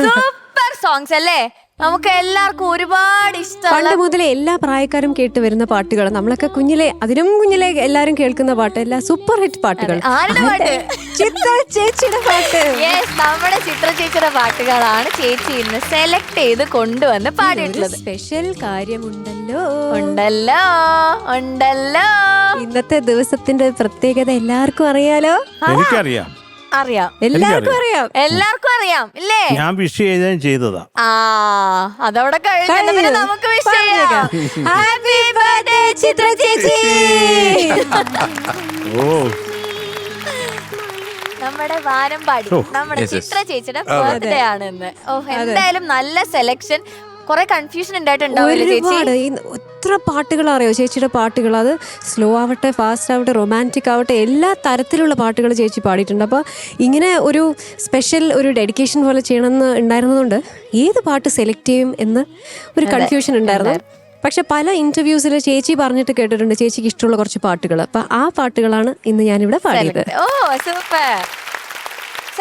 Super songs അല്ലേ? നമുക്ക് എല്ലാവർക്കും ഒരുപാട് ഇഷ്ടമാണ്. പണ്ട് മുതലേ എല്ലാ പ്രായക്കാരും കേട്ട് വരുന്ന പാട്ടുകൾ, നമ്മളൊക്കെ കുഞ്ഞിലെ കുഞ്ഞിലെ എല്ലാരും കേൾക്കുന്ന പാട്ട്, എല്ലാ സൂപ്പർ ഹിറ്റ് പാട്ടുകൾ. ആരുടെ പാട്ട്? ചിത്ര ചേച്ചിയുടെ പാട്ട്. നമ്മുടെ ചിത്ര ചേച്ചിയുടെ പാട്ടുകളാണ് ചേച്ചി ഇന്ന് സെലക്ട് ചെയ്ത് കൊണ്ടുവന്ന് പാടിയിട്ടുള്ളത്. സ്പെഷ്യൽ കാര്യമുണ്ടല്ലോ ഉണ്ടല്ലോ ഉണ്ടല്ലോ. ഇന്നത്തെ ദിവസത്തിന്റെ പ്രത്യേകത എല്ലാവർക്കും അറിയാലോ? എനിക്കറിയാം, അറിയാം, എല്ലാവർക്കും അറിയാം, എല്ലാവർക്കും അറിയാം ഇല്ലേ? ഞാൻ വിഷ് ചെയ്തതാ. അതവിടെ കഴിഞ്ഞ നമുക്ക് വിഷ് ചെയ്യാം. ഹാപ്പി ബർത്ത്ഡേ ചിത്ര ചേച്ചി. ഓ, നമ്മുടെ വാനമ്പാടി നമ്മുടെ ചിത്ര ചേച്ചിയുടെ ബർത്ത്ഡേ ആണ് ഇന്ന്. എന്തായാലും നല്ല സെലക്ഷൻ. കുറെ കൺഫ്യൂഷൻ ഉണ്ടായിട്ടുണ്ടാവില്ലേ ചേച്ചി? എത്ര പാട്ടുകൾ അറിയോ ചേച്ചിയുടെ പാട്ടുകൾ? അത് സ്ലോ ആവട്ടെ, ഫാസ്റ്റ് ആവട്ടെ, റൊമാൻറ്റിക് ആവട്ടെ, എല്ലാ തരത്തിലുള്ള പാട്ടുകൾ ചേച്ചി പാടിയിട്ടുണ്ട്. അപ്പോൾ ഇങ്ങനെ ഒരു സ്പെഷ്യൽ ഒരു ഡെഡിക്കേഷൻ പോലെ ചെയ്യണമെന്ന് ഉണ്ടായിരുന്നതുകൊണ്ട് ഏത് പാട്ട് സെലക്ട് ചെയ്യും എന്ന് ഒരു കൺഫ്യൂഷൻ ഉണ്ടായിരുന്നു. പക്ഷെ പല ഇന്റർവ്യൂസിൽ ചേച്ചി പറഞ്ഞിട്ട് കേട്ടിട്ടുണ്ട് ചേച്ചിക്ക് ഇഷ്ടമുള്ള കുറച്ച് പാട്ടുകൾ. അപ്പം ആ പാട്ടുകളാണ് ഇന്ന് ഞാനിവിടെ പാടിയത്. ഓ സൂപ്പർ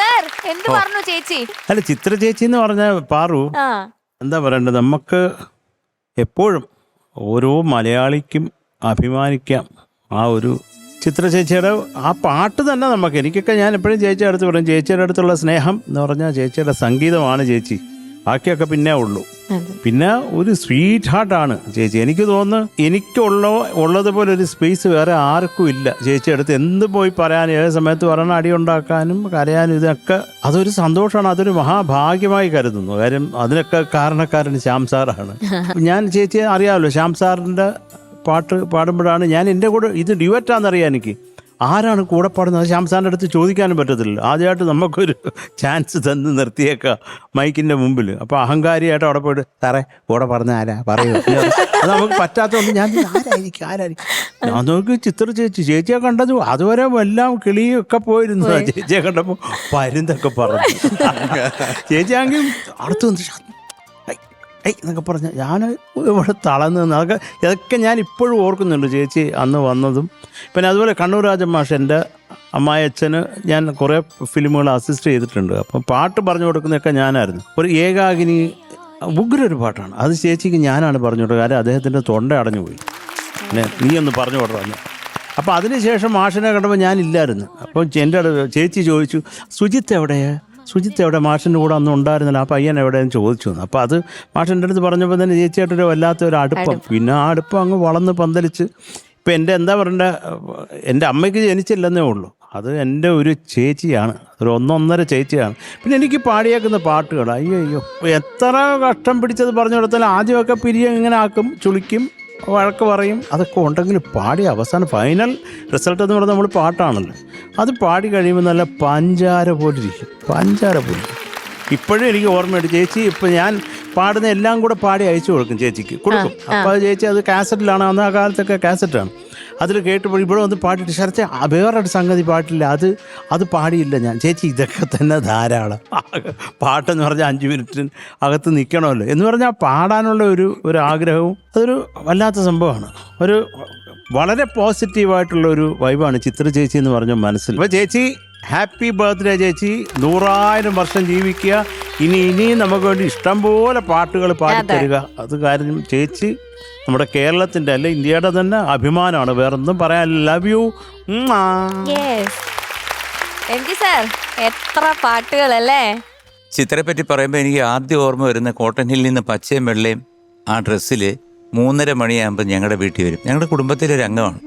സർ. എന്ത് പറഞ്ഞു ചേച്ചി? അല്ല, ചിത്ര ചേച്ചി എന്ന് പറഞ്ഞ പാറു എന്താ പറയണ്ടത്, നമുക്ക് എപ്പോഴും ഓരോ മലയാളിക്കും അഭിമാനിക്കാം. ആ ഒരു ചിത്ര ചേച്ചിയുടെ ആ പാട്ട് തന്നെ എനിക്കൊക്കെ ഞാൻ എപ്പോഴും ചേച്ചിയുടെ അടുത്ത് പറയും, ചേച്ചിയുടെ അടുത്തുള്ള സ്നേഹം എന്ന് പറഞ്ഞാൽ ചേച്ചിയുടെ സംഗീതമാണ് ചേച്ചി. ബാക്കിയൊക്കെ പിന്നെ ഉള്ളൂ. പിന്നെ ഒരു സ്വീറ്റ് ഹാർട്ടാണ് ചേച്ചി. എനിക്ക് തോന്നുന്നു ഉള്ളതുപോലെ ഒരു സ്പേസ് വേറെ ആർക്കും ഇല്ല. ചേച്ചിയുടെ അടുത്ത് എന്ത് പോയി പറയാനും ഏത് സമയത്ത് പറയണം, അടി ഉണ്ടാക്കാനും കരയാനും ഇതൊക്കെ അതൊരു സന്തോഷമാണ്. അതൊരു മഹാഭാഗ്യമായി കരുതുന്നു. കാര്യം അതിനൊക്കെ കാരണക്കാരൻ ശ്യാം സാറാണ്. ഞാൻ ചേച്ചിയെ അറിയാമല്ലോ, ശ്യാം സാറിൻ്റെ പാട്ട് പാടുമ്പോഴാണ് ഞാൻ എൻ്റെ കൂടെ ഇത് ഡ്യുവറ്റാണെന്നറിയാം. എനിക്ക് ആരാണ് കൂടെ പാടുന്നത് ശ്യാം സാറിൻ്റെ അടുത്ത് ചോദിക്കാനും പറ്റത്തില്ല. ആദ്യമായിട്ട് നമുക്കൊരു ചാൻസ് തന്ന് നിർത്തിയേക്കാം മൈക്കിൻ്റെ മുമ്പിൽ. അപ്പോൾ അഹങ്കാരിയായിട്ട് അവിടെ പോയിട്ട് സാറേ കൂടെ പറഞ്ഞ ആരാ പറയൂ, അത് നമുക്ക് പറ്റാത്തതുകൊണ്ട് ഞാൻ ആരായിരിക്കും ഞാൻ നോക്കി ചിത്ര ചേച്ചിയെ കണ്ടത് അതുവരെ എല്ലാം കിളിയൊക്കെ പോയിരുന്നു. ചേച്ചിയെ കണ്ടപ്പോൾ പരുന്തൊക്കെ പറഞ്ഞു. ചേച്ചിയാണെങ്കിൽ അടുത്ത് വന്ന് എന്നൊക്കെ പറഞ്ഞ ഞാൻ ഇവിടെ തളർന്നു നിന്ന് ഇതൊക്കെ ഞാൻ ഇപ്പോഴും ഓർക്കുന്നുണ്ട്. ചേച്ചി അന്ന് വന്നതും പിന്നെ അതുപോലെ കണ്ണൂർ രാജൻ മാഷ് എൻ്റെ അമ്മായച്ഛന് ഞാൻ കുറേ ഫിലിമുകൾ അസിസ്റ്റ് ചെയ്തിട്ടുണ്ട്. അപ്പം പാട്ട് പറഞ്ഞു കൊടുക്കുന്നതൊക്കെ ഞാനായിരുന്നു. ഒരു ഏകാകിനി ഉഗ്രൊരു പാട്ടാണ് അത് ചേച്ചിക്ക് ഞാനാണ് പറഞ്ഞു കൊടുക്കുക. കാര്യം അദ്ദേഹത്തിൻ്റെ തൊണ്ട അടഞ്ഞു പോയി. പിന്നെ നീ ഒന്ന് പറഞ്ഞു കൊടുത്തു. അപ്പോൾ അതിനുശേഷം മാഷിനെ കണ്ടപ്പോൾ ഞാനില്ലായിരുന്നു. അപ്പോൾ എൻ്റെ ചേച്ചി ചോദിച്ചു, സുജിത്ത് എവിടെ മാഷിൻ്റെ കൂടെ അന്ന് ഉണ്ടായിരുന്നില്ല, ആ പയ്യൻ എവിടെയെന്ന് ചോദിച്ചു. അപ്പോൾ അത് മാഷിൻ്റെ അടുത്ത് പറഞ്ഞപ്പോൾ തന്നെ ചേച്ചിയായിട്ടൊരു വല്ലാത്തൊരു അടുപ്പം. പിന്നെ ആ അടുപ്പം അങ്ങ് വളർന്ന് പന്തലിച്ച് ഇപ്പം എന്താ പറയണ്ട, എൻ്റെ അമ്മയ്ക്ക് ജനിച്ചില്ലെന്നേ ഉള്ളൂ. അത് എൻ്റെ ഒരു ചേച്ചിയാണ്, ഒരു ഒന്നൊന്നര ചേച്ചിയാണ്. പിന്നെ എനിക്ക് പാടിയേക്കുന്ന പാട്ടുകൾ അയ്യോ എത്ര കഷ്ടം പിടിച്ചത് പറഞ്ഞു കൊടുത്താലും ആദ്യമൊക്കെ പിരിയം ഇങ്ങനെ ആക്കും, ചുളിക്കും, വഴക്ക് പറയും, അതൊക്കെ ഉണ്ടെങ്കിൽ പാടി അവസാനം ഫൈനൽ റിസൾട്ട് എന്ന് പറഞ്ഞാൽ നമ്മൾ പാട്ടാണല്ലോ, അത് പാടി കഴിയുമ്പോൾ നല്ല പഞ്ചാര പോലിരിക്കും. ഇപ്പോഴും എനിക്ക് ഓർമ്മയുണ്ട്. ചേച്ചി ഇപ്പം ഞാൻ പാടുന്ന എല്ലാം കൂടെ പാടി അയച്ചു കൊടുക്കും, കൊടുക്കും. അപ്പോൾ ചേച്ചി അത് കാസറ്റിലാണ്, അന്ന് ആ കാലത്തൊക്കെ കാസറ്റാണ്. അതിൽ കേട്ടപ്പോൾ ഇവിടെ വന്ന് പാടിയിട്ട് ശരത്തെ വേറൊരു സംഗതി പാട്ടില്ല, അത് പാടിയില്ല ഞാൻ. ചേച്ചി ഇതൊക്കെ തന്നെ ധാരാളം. പാട്ടെന്ന് പറഞ്ഞാൽ 5 മിനിറ്റിന് അകത്ത് നിൽക്കണമല്ലോ എന്ന് പറഞ്ഞാൽ പാടാനുള്ള ഒരു ആഗ്രഹവും അതൊരു വല്ലാത്ത സംഭവമാണ്. ഒരു വളരെ പോസിറ്റീവായിട്ടുള്ള ഒരു വൈബാണ് ചിത്ര ചേച്ചി എന്ന് പറഞ്ഞ മനസ്സിൽ. അപ്പോൾ ചേച്ചി ഹാപ്പി ബർത്ത്ഡേ ചേച്ചി, 100,000 വർഷം ജീവിക്കുക. ഇനിയും നമുക്ക് വേണ്ടി ഇഷ്ടംപോലെ പാട്ടുകൾ പാടിത്തരിക. അത് കാര്യം ചേച്ചി നമ്മുടെ കേരളത്തിൻ്റെ അല്ല ഇന്ത്യയുടെ തന്നെ അഭിമാനമാണ്. വേറൊന്നും പറയാനില്ല. Love you. M G sir, എത്ര പാട്ടുകളല്ലേ? ചിത്രയെ പറ്റി പറയുമ്പോൾ എനിക്ക് ആദ്യം ഓർമ്മ വരുന്ന കോട്ടൺ ഹില്ലിൽ നിന്ന് പച്ചയും വെള്ളയും ആ ഡ്രസ്സിൽ 3:30 മണിയാകുമ്പോൾ ഞങ്ങളുടെ വീട്ടിൽ വരും. ഞങ്ങളുടെ കുടുംബത്തിലെ ഒരു അംഗമാണ്.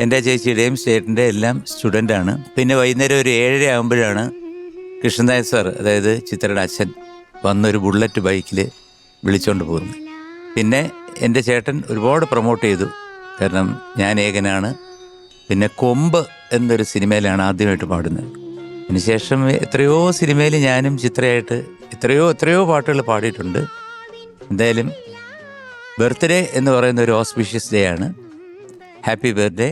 എൻ്റെ ചേച്ചിയുടെയും ചേട്ടൻ്റെ എല്ലാം സ്റ്റുഡൻ്റാണ്. പിന്നെ വൈകുന്നേരം ഒരു 7:30 ആകുമ്പോഴാണ് കൃഷ്ണനായർ സാർ, അതായത് ചിത്രയുടെ അച്ഛൻ, വന്നൊരു ബുള്ളറ്റ് ബൈക്കിൽ വിളിച്ചുകൊണ്ട് പോകുന്നത്. പിന്നെ എൻ്റെ ചേട്ടൻ ഒരുപാട് പ്രൊമോട്ട് ചെയ്തു. കാരണം ഞാൻ ഏകനാണ്. പിന്നെ കൊമ്പ് എന്നൊരു സിനിമയിലാണ് ആദ്യമായിട്ട് പാടുന്നത്. അതിനുശേഷം എത്രയോ സിനിമയിൽ ഞാനും ചിത്രയായിട്ട് എത്രയോ പാട്ടുകൾ പാടിയിട്ടുണ്ട്. എന്തായാലും ബർത്ത്ഡേ എന്ന് പറയുന്ന ഒരു ഓസ്പീഷ്യസ് ഡേ ആണ്. Happy birthday.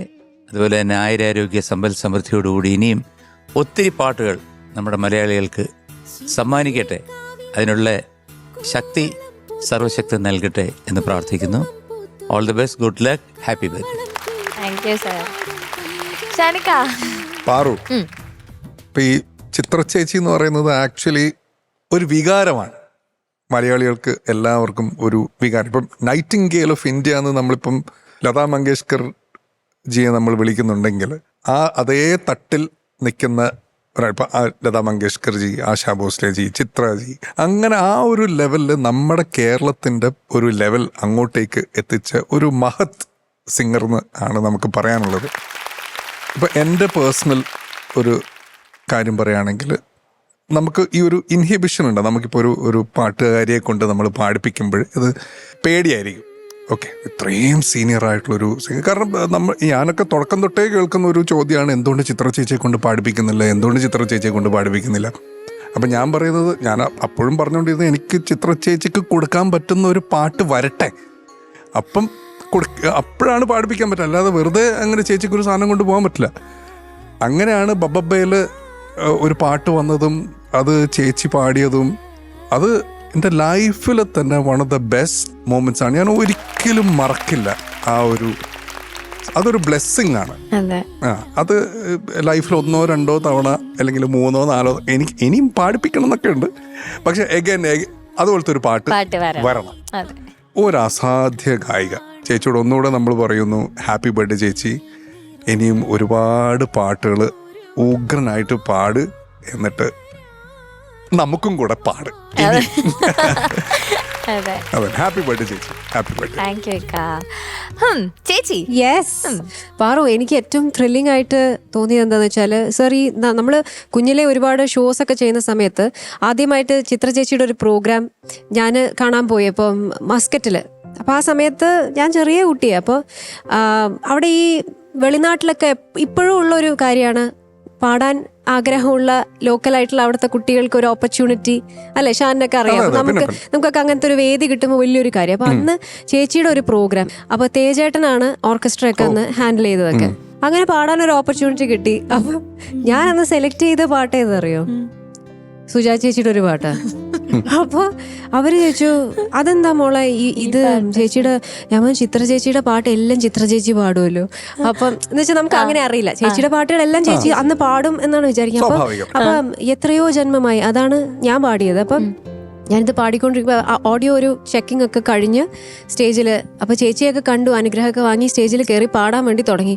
അതുപോലെ തന്നെ ആയുരാരോഗ്യ സമ്പൽ സമൃദ്ധിയോടുകൂടി ഇനിയും ഒത്തിരി പാട്ടുകൾ നമ്മുടെ മലയാളികൾക്ക് സമ്മാനിക്കട്ടെ. അതിനുള്ള ശക്തി സർവശക്തി നൽകട്ടെ എന്ന് പ്രാർത്ഥിക്കുന്നു. All the best, good luck, happy birthday. Thank you sir. Shanika, Paru, ഇപ്പൊ ഈ ചിത്ര ചേച്ചി എന്ന് പറയുന്നത് ആക്ച്വലി ഒരു വികാരമാണ്. മലയാളികൾക്ക് എല്ലാവർക്കും ഒരു വികാരം. ഇപ്പം നൈറ്റിംഗേൽ ഓഫ് ഇന്ത്യ എന്ന് നമ്മളിപ്പം ലതാ മങ്കേഷ്കർ ജിയെ നമ്മൾ വിളിക്കുന്നുണ്ടെങ്കിൽ ആ അതേ തട്ടിൽ നിൽക്കുന്ന ഇപ്പം ലതാ മങ്കേഷ്കർ ജി, ആശാ ഭോസ്ലെ ജി, ചിത്ര ജി, അങ്ങനെ ആ ഒരു ലെവലിൽ നമ്മുടെ കേരളത്തിൻ്റെ ഒരു ലെവൽ അങ്ങോട്ടേക്ക് എത്തിച്ച ഒരു മഹത് സിംഗർ എന്ന് ആണ് നമുക്ക് പറയാനുള്ളത്. ഇപ്പം എൻ്റെ പേഴ്സണൽ ഒരു കാര്യം പറയുകയാണെങ്കിൽ, നമുക്ക് ഈ ഒരു ഇൻഹിബിഷൻ ഉണ്ട്. നമുക്കിപ്പോൾ ഒരു പാട്ടുകാരിയെ കൊണ്ട് നമ്മൾ പാടിപ്പിക്കുമ്പോൾ ഇത് പേടിയായിരിക്കും. ഓക്കെ, ഇത്രയും സീനിയർ ആയിട്ടുള്ളൊരു സിംഗർ. കാരണം ഞാനൊക്കെ തുടക്കം തൊട്ടേ കേൾക്കുന്ന ഒരു ചോദ്യമാണ്, എന്തുകൊണ്ട് ചിത്ര ചേച്ചിയെ കൊണ്ട് പാടിപ്പിക്കുന്നില്ല, എന്തുകൊണ്ട് ചിത്ര ചേച്ചിയെ കൊണ്ട് പാടിപ്പിക്കുന്നില്ല. അപ്പം ഞാൻ പറയുന്നത്, ഞാൻ അപ്പോഴും പറഞ്ഞുകൊണ്ടിരുന്നത്, എനിക്ക് ചിത്ര ചേച്ചിക്ക് കൊടുക്കാൻ പറ്റുന്ന ഒരു പാട്ട് വരട്ടെ, അപ്പം അപ്പോഴാണ് പാടിപ്പിക്കാൻ പറ്റുക. അല്ലാതെ വെറുതെ അങ്ങനെ ചേച്ചിക്കൊരു സാധനം കൊണ്ട് പോകാൻ പറ്റില്ല. അങ്ങനെയാണ് ബബ്ബയിൽ ഒരു പാട്ട് വന്നതും അത് ചേച്ചി പാടിയതും. അത് എൻ്റെ ലൈഫിൽ തന്നെ one of the best moments ആണ്. ഞാൻ ഒരിക്കലും മറക്കില്ല. അതൊരു ബ്ലെസ്സിങ് ആണ്. അത് ലൈഫിൽ 1 or 2 തവണ അല്ലെങ്കിൽ 3 or 4 എനിക്ക് ഇനിയും പാടിപ്പിക്കണം എന്നൊക്കെ ഉണ്ട്. പക്ഷെ അതുപോലത്തെ ഒരു പാട്ട് വരണം. ഒരു അസാധ്യ ഗായിക. ചേച്ചിയോട് ഒന്നുകൂടെ നമ്മൾ പറയുന്നു, ഹാപ്പി ബർത്ത്ഡേ ചേച്ചി. ഇനിയും ഒരുപാട് പാട്ടുകൾ ഉഗ്രനായിട്ട് പാട്, എന്നിട്ട് നമുക്കും കൂടെ പാട്. ഹാപ്പി ബർത്ത്ഡേ ചേച്ചി, ഹാപ്പി ബർത്ത്ഡേ. ചേച്ചി, യെസ് പാറു, എനിക്ക് ഏറ്റവും ത്രില്ലിംഗ് ആയിട്ട് തോന്നിയത് എന്താണെന്ന് വെച്ചാൽ, സർ, ഈ നമ്മൾ കുഞ്ഞിലെ ഒരുപാട് ഷോസ് ഒക്കെ ചെയ്യുന്ന സമയത്ത് ആദ്യമായിട്ട് ചിത്ര ചേച്ചിയുടെ ഒരു പ്രോഗ്രാം ഞാൻ കാണാൻ പോയി. അപ്പം മസ്കറ്റിൽ. അപ്പോൾ ആ സമയത്ത് ഞാൻ ചെറിയ കുട്ടിയാണ്. അപ്പോൾ അവിടെ ഈ വെളിനാട്ടിലൊക്കെ ഇപ്പോഴും ഉള്ളൊരു കാര്യമാണ്, പാടാൻ ആഗ്രഹമുള്ള ലോക്കലായിട്ടുള്ള അവിടുത്തെ കുട്ടികൾക്ക് ഒരു ഓപ്പർച്യൂണിറ്റി, അല്ലെ? ഷാനൊക്കെ അറിയാം. നമുക്കൊക്കെ അങ്ങനത്തെ ഒരു വേദി കിട്ടുമ്പോൾ വലിയൊരു കാര്യം. അപ്പൊ അന്ന് ചേച്ചിയുടെ ഒരു പ്രോഗ്രാം, അപ്പൊ തേജേട്ടനാണ് ഓർക്കസ്ട്ര ഒക്കെ അന്ന് ഹാൻഡിൽ ചെയ്തതൊക്കെ. അങ്ങനെ പാടാൻ ഒരു ഓപ്പർച്യൂണിറ്റി കിട്ടി. അപ്പൊ ഞാൻ അന്ന് സെലക്ട് ചെയ്ത പാട്ട് ഏതറിയോ? സുജാ ചേച്ചിയുടെ ഒരു പാട്ടാ. അപ്പൊ അവര് ചോദിച്ചു, അതെന്താ മോളെ ഇത് ചേച്ചിയുടെ? ഞാൻ ചിത്ര ചേച്ചിയുടെ പാട്ട് എല്ലാം ചിത്ര ചേച്ചി പാടുമല്ലോ. അപ്പം എന്ന് വെച്ചാൽ നമുക്ക് അങ്ങനെ അറിയില്ല, ചേച്ചിയുടെ പാട്ടുകളെല്ലാം ചേച്ചി അന്ന് പാടും എന്നാണ് വിചാരിക്കുന്നത്. അപ്പം എത്രയോ ജന്മമായി അതാണ് ഞാൻ പാടിയത്. അപ്പം ഞാനിത് പാടിക്കൊണ്ടിരിക്കുമ്പോൾ ഓഡിയോ ഒരു ചെക്കിംഗ് ഒക്കെ കഴിഞ്ഞ് സ്റ്റേജിൽ, അപ്പോൾ ചേച്ചിയൊക്കെ കണ്ടു, അനുഗ്രഹമൊക്കെ വാങ്ങി സ്റ്റേജിൽ കയറി പാടാൻ വേണ്ടി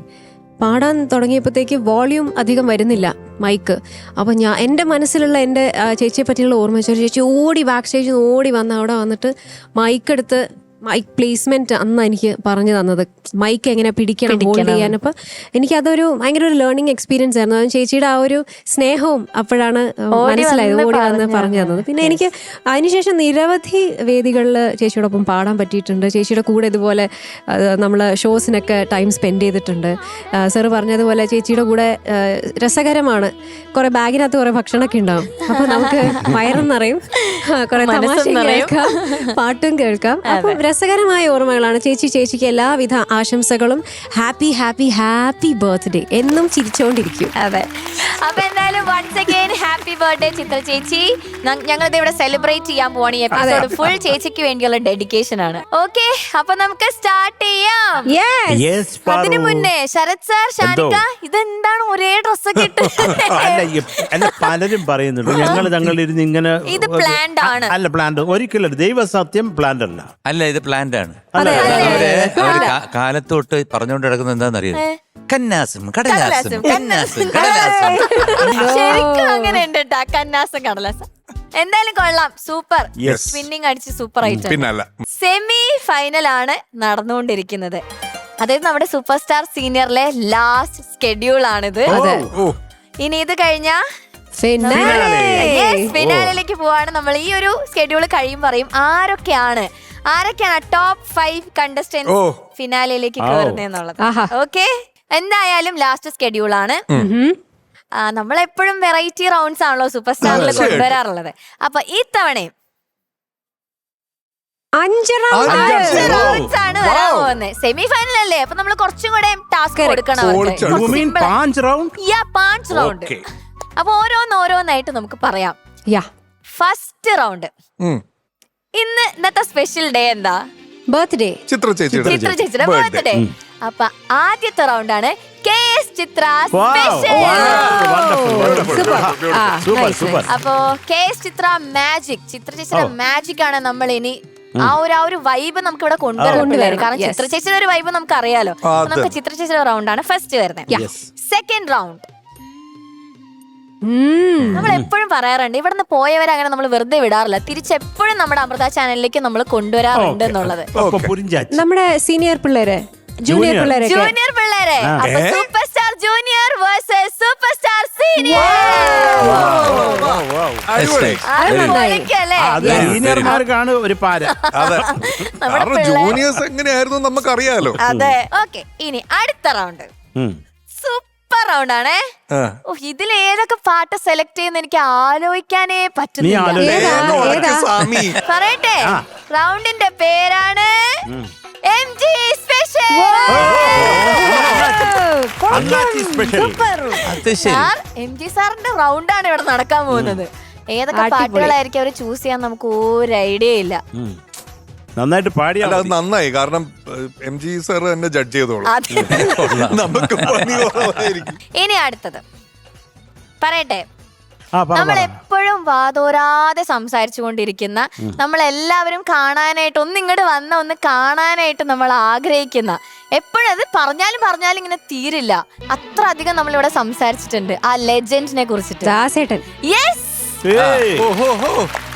പാടാൻ തുടങ്ങിയപ്പോഴത്തേക്ക് വോളിയൂം അധികം വരുന്നില്ല മൈക്ക്. അപ്പോൾ എൻ്റെ മനസ്സിലുള്ള എൻ്റെ ചേച്ചിയെ പറ്റിയുള്ള ഓർമ്മ വെച്ചാൽ, ചേച്ചി ഓടി ബാക്ക് സ്റ്റേജിൽ നിന്ന് ഓടി വന്ന് അവിടെ വന്നിട്ട് മൈക്കെടുത്ത്, മൈക്ക് പ്ലേസ്മെന്റ് അന്ന് എനിക്ക് പറഞ്ഞു തന്നത്, മൈക്ക് എങ്ങനെ പിടിക്കണം, ഹോൾഡ് ചെയ്യാൻ. അപ്പം എനിക്കതൊരു ഭയങ്കര ഒരു ലേണിംഗ് എക്സ്പീരിയൻസ് ആയിരുന്നു. അത് ചേച്ചിയുടെ ആ ഒരു സ്നേഹവും അപ്പോഴാണ് മനസ്സിലായത്, ഓടി വന്ന് പറഞ്ഞു തന്നത്. പിന്നെ എനിക്ക് അതിനുശേഷം നിരവധി വേദികളിൽ ചേച്ചിയോടൊപ്പം പാടാൻ പറ്റിയിട്ടുണ്ട്. ചേച്ചിയുടെ കൂടെ ഇതുപോലെ നമ്മൾ ഷോസിനൊക്കെ ടൈം സ്പെൻഡ് ചെയ്തിട്ടുണ്ട്. സാറ് പറഞ്ഞതുപോലെ ചേച്ചിയുടെ കൂടെ രസകരമാണ്, കുറെ ബാഗിനകത്ത് കുറെ ഭക്ഷണമൊക്കെ ഉണ്ടാവും. അപ്പൊ നമുക്ക് വയറും നിറയും, കുറെ തമാശ കേൾക്കാം, പാട്ടും കേൾക്കാം. അപ്പം രസകരമായ ഓർമ്മകളാണ്. ചേച്ചിക്ക് എല്ലാവിധ ആശംസകളും. Happy happy happy birthday. എന്നും ചിരിച്ചോണ്ടിരിക്കും. അതെ. അപ്പൊ എന്തായാലും വൺസ് അഗൈൻ ഹാപ്പി ബർത്ത്ഡേ ചിത്ര ചേച്ചി. ഞങ്ങളിത് ഇവിടെ സെലിബ്രേറ്റ് ചെയ്യാൻ പോവാണ്. ഈ എപ്പിസോഡ് ഫുൾ ചേച്ചിക്ക് വേണ്ടിയുള്ള ഡെഡിക്കേഷൻ ആണ്. ഓക്കെ, അപ്പൊ നമുക്ക് സ്റ്റാർട്ട് ചെയ്യാം. അതിനു മുന്നേ ശരത് സാർ, ഷാനിക, ഇതെന്താണ് ഒരേ ഡ്രസ്സൊക്കെ ഇട്ട്? പലരും പറയുന്നുണ്ട് ഞങ്ങളിരുന്ന് ഇങ്ങനെ. ഇത് പ്ലാൻഡ് ആണ്. അല്ല, പ്ലാൻഡ് ഒരിക്കലും ദൈവസത്യം പ്ലാൻഡ് അല്ല. അല്ല, ഇത് പ്ലാൻഡ് ആണ്. കാലത്തോട്ട് പറഞ്ഞുകൊണ്ട് കിടക്കുന്നത് എന്താണെന്നറിയാം? കന്നാസും കടലാസും, കന്നാസും കടലാസും. ശരിക്കും അങ്ങനെ ഉണ്ട് കേട്ടോ, കന്നാസും കടലാസും. എന്തായാലും കൊള്ളാം, സൂപ്പർ. Yes. സ്പിന്നിങ് അടിച്ച് സൂപ്പർ ആയിട്ട്. പിന്നല്ല. സെമി ഫൈനൽ ആണ് നടന്നുകൊണ്ടിരിക്കുന്നത്. അതായത് നമ്മുടെ സൂപ്പർ സ്റ്റാർ സീനിയറിലെ ലാസ്റ്റ് സ്കെഡ്യൂൾ ആണിത്. ഓ ഇനി ഇത് കഴിഞ്ഞാ ഫിനാലെ. ഫിനാലിലേക്ക് പോവാണ് നമ്മൾ. ഈ ഒരു സ്കെഡ്യൂൾ കഴിയും പറയും ആരൊക്കെയാണ് ടോപ്പ് 5 കണ്ടസ്റ്റന്റ് ഫിനാലിലേക്ക് കയറുന്നതെന്നുള്ളത്. ഓക്കെ, എന്തായാലും ലാസ്റ്റ് സ്കെഡ്യൂൾ ആണ്. നമ്മളെപ്പോഴും വെറൈറ്റി റൗണ്ട്സ് ആണല്ലോ സൂപ്പർ സ്റ്റാറിൽ കൊണ്ടുവരാറുള്ളത്. അപ്പൊ ഈ തവണയും 5 റൗണ്ട്സ് ആണ് വരാൻ പോകുന്നത്. സെമി ഫൈനൽ അല്ലേ, അപ്പൊ നമ്മൾ കുറച്ചും കൂടെ ടാസ്ക് കൊടുക്കണം അവർക്ക്. 5 റൗണ്ട്. 5 റൗണ്ട്. അപ്പൊ ഓരോന്നായിട്ട് നമുക്ക് പറയാം. First round. ഇന്നത്തെ സ്പെഷ്യൽ ഡേ എന്താ? ബർത്ത്ഡേ. ചിത്ര ചേച്ചിയുടെ ബർത്ത്ഡേ. അപ്പൊ ആദ്യത്തെ റൗണ്ട് ആണ് ചിത്ര സ്പെഷ്യൽ. അപ്പോ ചിത്ര മാജിക്, ചിത്ര ചേച്ചിയുടെ മാജിക് ആണ് നമ്മൾ ഇനി ആ ഒരു വൈബ് നമുക്ക് ഇവിടെ കൊണ്ടുവരാൻ. കാരണം ചിത്ര ചേച്ചിയുടെ ഒരു വൈബ് നമുക്ക് അറിയാലോ. നമുക്ക് ചിത്ര ചേച്ചിയുടെ റൗണ്ട് ആണ് ഫസ്റ്റ് വരുന്നത്. സെക്കൻഡ് റൗണ്ട് നമ്മൾ എപ്പോഴും പറയാറുണ്ട്, ഇവിടുന്ന് പോയവരെ അങ്ങനെ നമ്മൾ വെറുതെ വിടാറില്ല, തിരിച്ചെപ്പോഴും നമ്മുടെ അമൃത ചാനലിലേക്ക് നമ്മൾ കൊണ്ടുവരാറുണ്ട് എന്നുള്ളത്. നമ്മുടെ സീനിയർ പിള്ളേരെ, ജൂനിയർ പിള്ളേരെ, അപ്പൊ super star junior versus super star senior. സീനിയർമാർക്കാണ് ഒരു പാര. ജൂനിയേഴ്സ് എങ്ങനെയായിരുന്നു നമുക്കറിയാലോ. അതെ. ഓക്കെ, ഇനി അടുത്ത റൗണ്ട് സൂപ്പർ റൗണ്ട് ആണേ. ഇതിൽ ഏതൊക്കെ പാട്ട് സെലക്ട് ചെയ്യുന്ന എനിക്ക് ആലോചിക്കാനേ പറ്റുന്നില്ല. പറയട്ടെ, റൗണ്ടിന്റെ പേരാണ് MG സ്പെഷ്യൽ. MG സാറിന്റെ റൗണ്ട് ആണ് ഇവിടെ നടക്കാൻ പോകുന്നത്. ഏതൊക്കെ പാട്ടുകളായിരിക്കും അവർ ചൂസ് ചെയ്യാൻ നമുക്ക് ഒരു ഐഡിയ ഇല്ല. നന്നായിട്ട് പാടിയാ നന്നായി, കാരണം MG സാർ തന്നെ ജഡ്ജ് ചെയ്തോളൂ. നമുക്ക് ഇനി അടുത്തത് പറയട്ടെ, നമ്മളെപ്പോഴും വാതോരാതെ സംസാരിച്ചു കൊണ്ടിരിക്കുന്ന, നമ്മളെല്ലാവരും കാണാനായിട്ട് ഒന്നിങ്ങോട്ട് ഒന്ന് കാണാനായിട്ട് നമ്മൾ ആഗ്രഹിക്കുന്ന, എപ്പോഴും അത് പറഞ്ഞാലും ഇങ്ങനെ തീരില്ല, അത്ര അധികം നമ്മളിവിടെ സംസാരിച്ചിട്ടുണ്ട് ആ ലെജൻഡിനെ കുറിച്ചിട്ട്.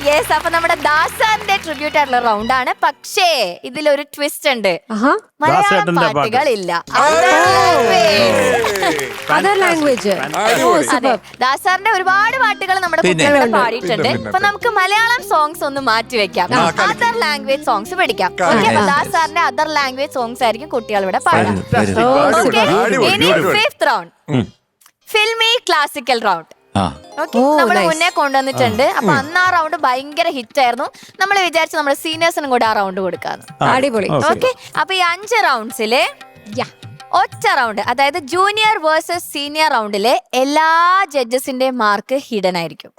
യെസ്, അപ്പൊ നമ്മുടെ ദാസാറിന്റെ ട്രിബ്യൂട്ട് ആയിട്ടുള്ള റൗണ്ട് ആണ്. പക്ഷേ ഇതിലൊരു ട്വിസ്റ്റ് ഉണ്ട്, മലയാളം പാട്ടുകളില്ല. Other language. ദാസാറിന്റെ ഒരുപാട് പാട്ടുകൾ നമ്മുടെ കുട്ടികളെ പാടിയിട്ടുണ്ട്. അപ്പൊ നമുക്ക് മലയാളം സോങ്സ് ഒന്ന് മാറ്റി വെക്കാം, അതർ ലാംഗ്വേജ് സോങ്സ് പഠിക്കാം. ദാസാറിന്റെ അതർ ലാംഗ്വേജ് സോങ്സ് ആയിരിക്കും കുട്ടികൾ ഇവിടെ പാടാം. ഇനി fifth round filmy classical round. നമ്മൾ മുന്നേ കൊണ്ടുവന്നിട്ടുണ്ട്. അപ്പൊ അന്ന് ആ റൗണ്ട് ഭയങ്കര ഹിറ്റ് ആയിരുന്നു. നമ്മൾ വിചാരിച്ചു നമ്മുടെ സീനിയേഴ്സിനും കൂടെ ആ റൗണ്ട് കൊടുക്കാന്ന്. അടിപൊളി. ഓക്കെ, അപ്പൊ ഈ 5 റൗണ്ട്സില് ഒറ്റ റൗണ്ട്, അതായത് ജൂനിയർ വേഴ്സസ് സീനിയർ റൗണ്ടിലെ എല്ലാ ജഡ്ജസിന്റെ മാർക്ക് ഹിഡൻ ആയിരിക്കും.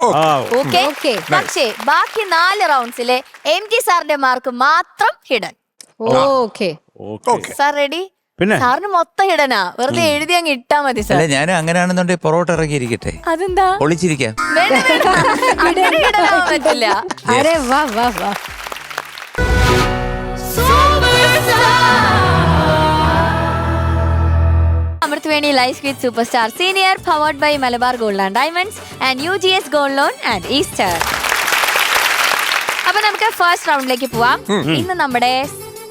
ഓക്കെ, പക്ഷേ ബാക്കി 4 റൗണ്ട്സിലെ MG സാറിന്റെ മാർക്ക് മാത്രം ഹിഡൻ. Sir ready? പിന്നെ സാറിന് മൊത്തം ഹിഡനാ, വെറുതെ എഴുതി അങ്ങ് ഇട്ടാ മതി സാർ. ഞാൻ അങ്ങനെയാണെന്നുണ്ടെങ്കിൽ പൊറോട്ട ഇറങ്ങിയിരിക്കട്ടെ. അതെന്താ? ഒളിച്ചിരിക്കാം. അങ്ങനെ ഹിഡനാവാൻ പറ്റില്ല. അരെ വാ വാ വാ. Amruthaveni life with super star senior powered by Malabar gold and diamonds and UGS gold loan and Easter. അപ്പൊ നമുക്ക് ഫസ്റ്റ് റൗണ്ടിലേക്ക് പോവാം. ഇന്ന് നമ്മുടെ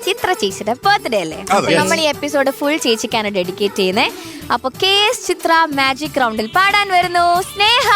ചിത്ര ചേച്ചിയുടെ ബർത്ത്ഡേ അല്ലേ, അപ്പൊ നമ്മൾ ഈ എപ്പിസോഡ് ഫുൾ ചേച്ചിക്കാണ് ഡെഡിക്കേറ്റ് ചെയ്യുന്നത്. അപ്പൊ ചിത്ര മാജിക് റൗണ്ടിൽ പാടാൻ വരുന്നു സ്നേഹ.